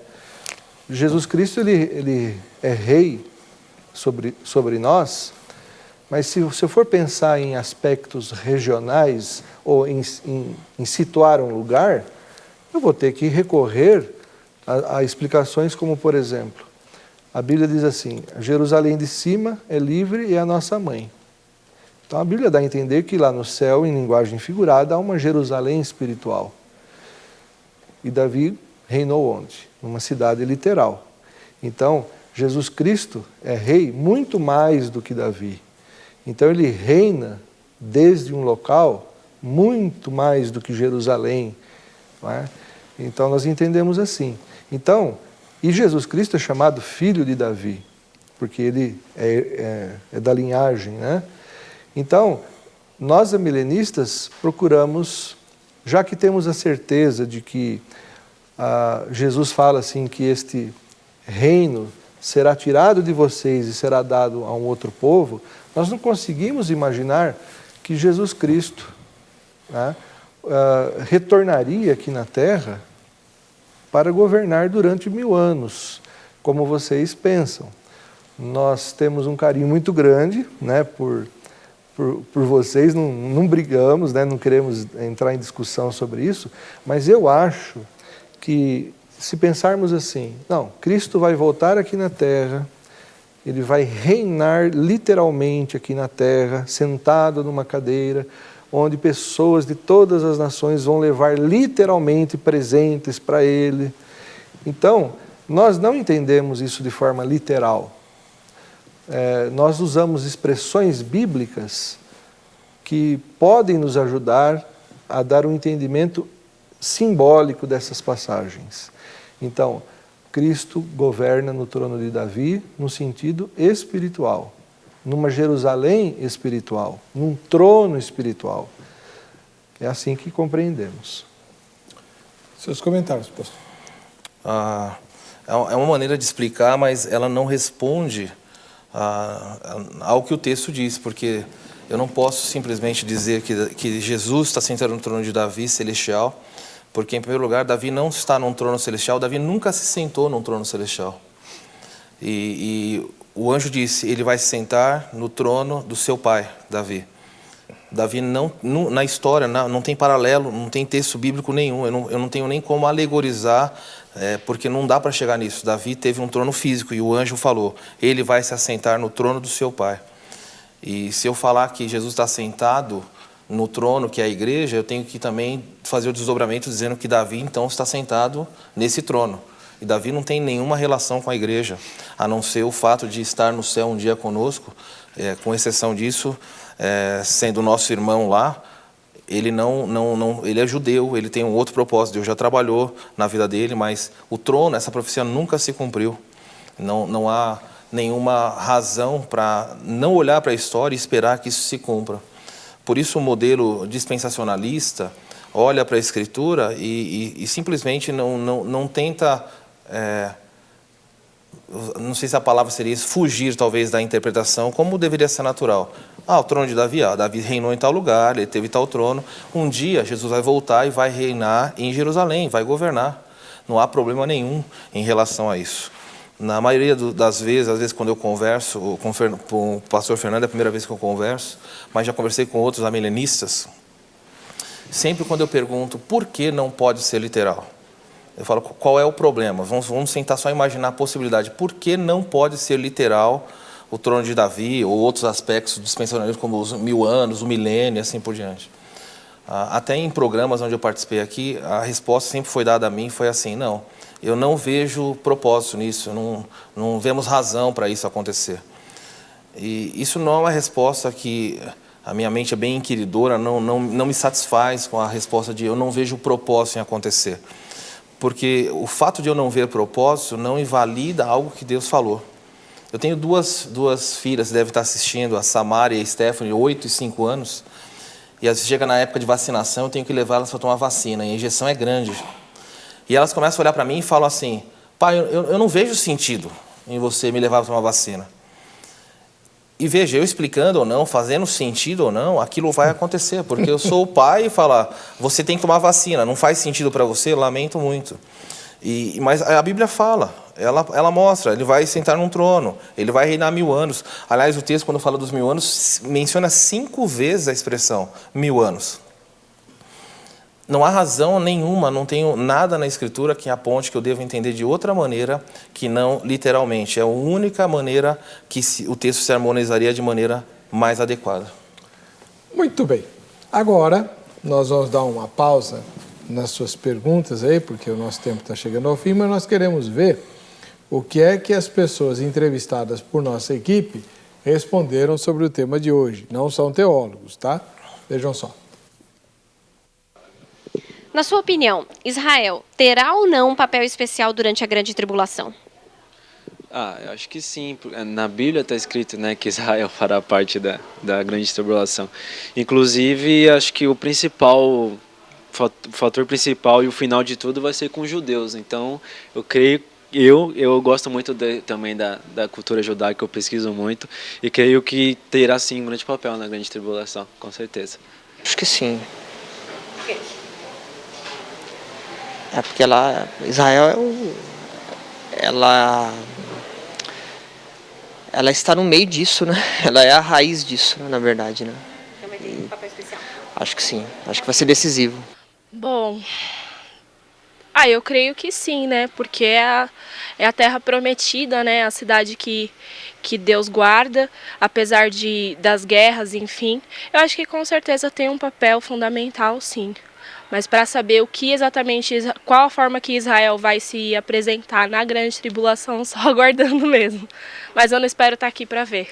Jesus Cristo, ele é rei sobre nós, mas se eu for pensar em aspectos regionais ou em situar um lugar, eu vou ter que recorrer a explicações como, por exemplo, a Bíblia diz assim, Jerusalém de cima é livre e é a nossa mãe. Então a Bíblia dá a entender que lá no céu, em linguagem figurada, há uma Jerusalém espiritual. E Davi reinou onde? Numa cidade literal. Então, Jesus Cristo é rei muito mais do que Davi. Então ele reina desde um local muito mais do que Jerusalém. Não é? Então nós entendemos assim. Então, e Jesus Cristo é chamado filho de Davi, porque ele é da linhagem, né? Então, nós amilenistas procuramos, já que temos a certeza de que Jesus fala assim que este reino será tirado de vocês e será dado a um outro povo, nós não conseguimos imaginar que Jesus Cristo, né, retornaria aqui na Terra para governar durante 1000 anos, como vocês pensam. Nós temos um carinho muito grande, né, por vocês, não brigamos, né, não queremos entrar em discussão sobre isso, mas eu acho que se pensarmos assim, não, Cristo vai voltar aqui na Terra, ele vai reinar literalmente aqui na Terra, sentado numa cadeira, onde pessoas de todas as nações vão levar literalmente presentes para ele. Então, nós não entendemos isso de forma literal. Nós usamos expressões bíblicas que podem nos ajudar a dar um entendimento simbólico dessas passagens. Então, Cristo governa no trono de Davi no sentido espiritual, numa Jerusalém espiritual, num trono espiritual. É assim que compreendemos. Seus comentários, pastor. É uma maneira de explicar, mas ela não responde ao que o texto diz, porque eu não posso simplesmente dizer que Jesus está sentado no trono de Davi celestial, porque, em primeiro lugar, Davi não está num trono celestial, Davi nunca se sentou num trono celestial. E o anjo disse, ele vai se sentar no trono do seu pai, Davi. Davi na história não tem paralelo, não tem texto bíblico nenhum, eu não tenho nem como alegorizar, porque não dá para chegar nisso. Davi teve um trono físico e o anjo falou, ele vai se assentar no trono do seu pai. E se eu falar que Jesus está sentado no trono, que é a igreja, eu tenho que também fazer o desdobramento dizendo que Davi, então, está sentado nesse trono. E Davi não tem nenhuma relação com a igreja, a não ser o fato de estar no céu um dia conosco, com exceção disso, sendo nosso irmão lá, ele ele é judeu, ele tem um outro propósito, Deus já trabalhou na vida dele, mas o trono, essa profecia nunca se cumpriu. Não há nenhuma razão para não olhar para a história e esperar que isso se cumpra. Por isso o modelo dispensacionalista olha para a Escritura e simplesmente não tenta, não sei se a palavra seria isso, fugir talvez da interpretação como deveria ser natural. O trono de Davi, Davi reinou em tal lugar, ele teve tal trono. Um dia Jesus vai voltar e vai reinar em Jerusalém, vai governar. Não há problema nenhum em relação a isso. Na maioria das vezes, às vezes quando eu converso com o pastor Fernando, é a primeira vez que eu converso, mas já conversei com outros amilenistas, sempre quando eu pergunto por que não pode ser literal, eu falo qual é o problema, vamos tentar só imaginar a possibilidade, por que não pode ser literal o trono de Davi ou outros aspectos dispensacionalistas como os 1000 anos, o milênio e assim por diante. Até em programas onde eu participei aqui, a resposta sempre foi dada a mim, foi assim, não, eu não vejo propósito nisso, não vemos razão para isso acontecer. E isso não é uma resposta que a minha mente é bem inquiridora, não me satisfaz com a resposta de eu não vejo propósito em acontecer. Porque o fato de eu não ver propósito não invalida algo que Deus falou. Eu tenho duas filhas, devem estar assistindo, a Samara e a Stephanie, 8 e 5 anos, e às vezes chega na época de vacinação, eu tenho que levar elas para tomar vacina, e a injeção é grande. E elas começam a olhar para mim e falam assim, pai, eu não vejo sentido em você me levar para tomar vacina. E veja, eu explicando ou não, fazendo sentido ou não, aquilo vai acontecer, porque eu sou o pai e falar, você tem que tomar vacina, não faz sentido para você, lamento muito. Mas a Bíblia fala, ela mostra, ele vai sentar num trono, ele vai reinar 1000 anos. Aliás, o texto, quando fala dos 1000 anos, menciona 5 vezes a expressão 1000 anos. Não há razão nenhuma, não tenho nada na Escritura que aponte que eu devo entender de outra maneira que não literalmente. É a única maneira que o texto se harmonizaria de maneira mais adequada. Muito bem. Agora, nós vamos dar uma pausa nas suas perguntas aí, porque o nosso tempo está chegando ao fim, mas nós queremos ver o que é que as pessoas entrevistadas por nossa equipe responderam sobre o tema de hoje. Não são teólogos, tá? Vejam só. Na sua opinião, Israel terá ou não um papel especial durante a grande tribulação? Eu acho que sim. Na Bíblia está escrito, né, que Israel fará parte da grande tribulação. Inclusive, acho que o fator principal e o final de tudo vai ser com os judeus. Então, eu creio, eu gosto muito também da cultura judaica, eu pesquiso muito, e creio que terá sim um grande papel na grande tribulação, com certeza. Acho que sim. Por quê? Porque Israel ela está no meio disso, né? Ela é a raiz disso, né, na verdade, né? Também tem um papel especial. Acho que sim. Acho que vai ser decisivo. Bom, eu creio que sim, né? Porque é a terra prometida, né? A cidade que Deus guarda, apesar das guerras, enfim. Eu acho que com certeza tem um papel fundamental, sim. Mas para saber o que exatamente, qual a forma que Israel vai se apresentar na grande tribulação, só aguardando mesmo. Mas eu não espero estar aqui para ver.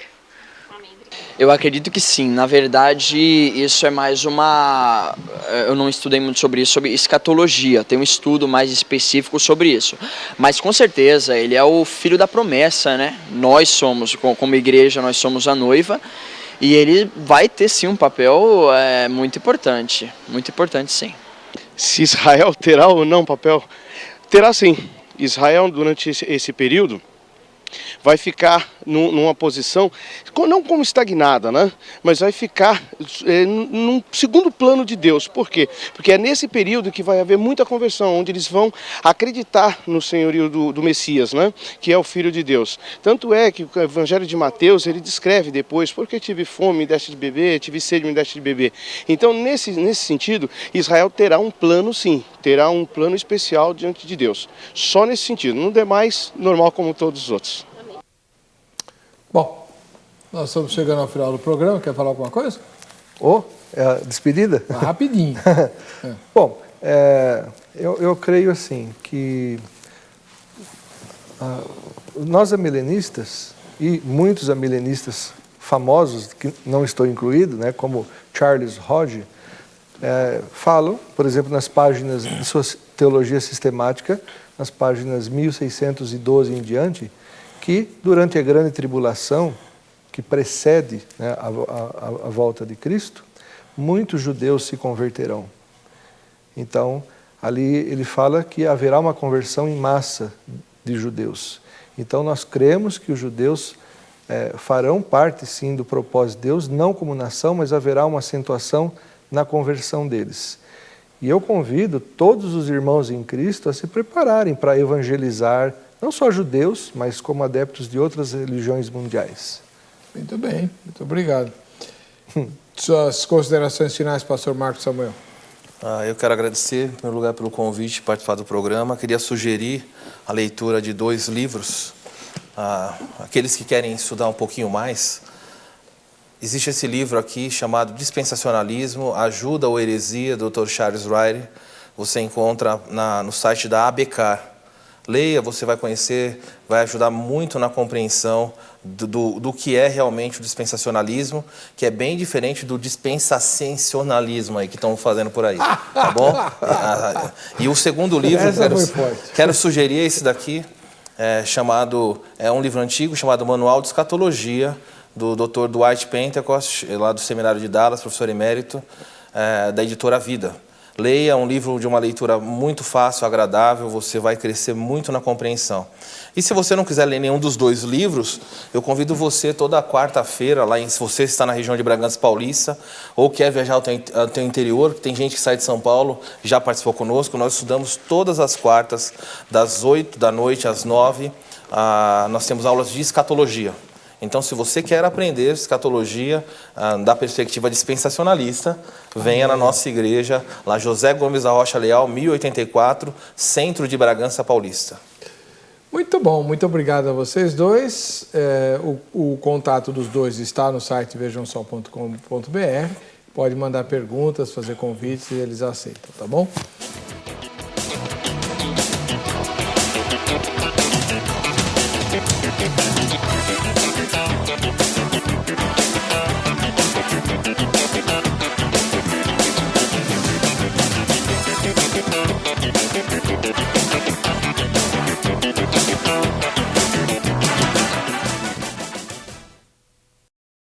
Eu acredito que sim. Na verdade, isso é mais eu não estudei muito sobre isso, sobre escatologia. Tem um estudo mais específico sobre isso. Mas com certeza, ele é o filho da promessa, né? Nós somos, como igreja, nós somos a noiva. E ele vai ter sim um papel muito importante sim. Se Israel terá ou não papel? Terá sim. Israel, durante esse período, vai ficar numa posição, não como estagnada, né? Mas vai ficar num segundo plano de Deus. Por quê? Porque é nesse período que vai haver muita conversão, onde eles vão acreditar no senhorio do Messias, né? Que é o Filho de Deus. Tanto é que o Evangelho de Mateus, ele descreve depois, porque tive fome, me deste de beber, tive sede, me deste de beber. Então, nesse sentido, Israel terá um plano, sim, terá um plano especial diante de Deus. Só nesse sentido, no demais, normal como todos os outros. Bom, nós estamos chegando ao final do programa. Quer falar alguma coisa? É a despedida? Rapidinho. Bom, eu creio assim que nós amilenistas e muitos amilenistas famosos, que não estou incluído, né, como Charles Hodge, falam, por exemplo, nas páginas de sua teologia sistemática, nas páginas 1612 em diante, que durante a grande tribulação, que precede, né, a volta de Cristo, muitos judeus se converterão. Então, ali ele fala que haverá uma conversão em massa de judeus. Então, nós cremos que os judeus farão parte, sim, do propósito de Deus, não como nação, mas haverá uma acentuação na conversão deles. E eu convido todos os irmãos em Cristo a se prepararem para evangelizar, não só judeus, mas como adeptos de outras religiões mundiais. Muito bem, muito obrigado. Suas considerações finais, pastor Marcos Samuel. Eu quero agradecer, em primeiro lugar, pelo convite de participar do programa. Queria sugerir a leitura de 2 livros. Aqueles que querem estudar um pouquinho mais, existe esse livro aqui chamado Dispensacionalismo, Ajuda ou Heresia, do Dr. Charles Ryrie. Você encontra no site da ABK. Leia, você vai conhecer, vai ajudar muito na compreensão do que é realmente o dispensacionalismo, que é bem diferente do dispensacionalismo aí que estão fazendo por aí, tá bom? E o segundo livro, quero sugerir esse daqui, é um livro antigo chamado Manual de Escatologia, do Dr. Dwight Pentecost, lá do Seminário de Dallas, professor emérito, da editora Vida. Leia um livro de uma leitura muito fácil, agradável, você vai crescer muito na compreensão. E se você não quiser ler nenhum dos 2 livros, eu convido você toda quarta-feira, se você está na região de Bragança Paulista, ou quer viajar ao teu interior, tem gente que sai de São Paulo, já participou conosco, nós estudamos todas as quartas, das 8 da noite às 9, nós temos aulas de escatologia. Então, se você quer aprender escatologia da perspectiva dispensacionalista, venha na nossa igreja, lá José Gomes da Rocha Leal, 1084, centro de Bragança Paulista. Muito bom, muito obrigado a vocês dois. O contato dos dois está no site vejamsol.com.br. Pode mandar perguntas, fazer convites e eles aceitam, tá bom? Thank you.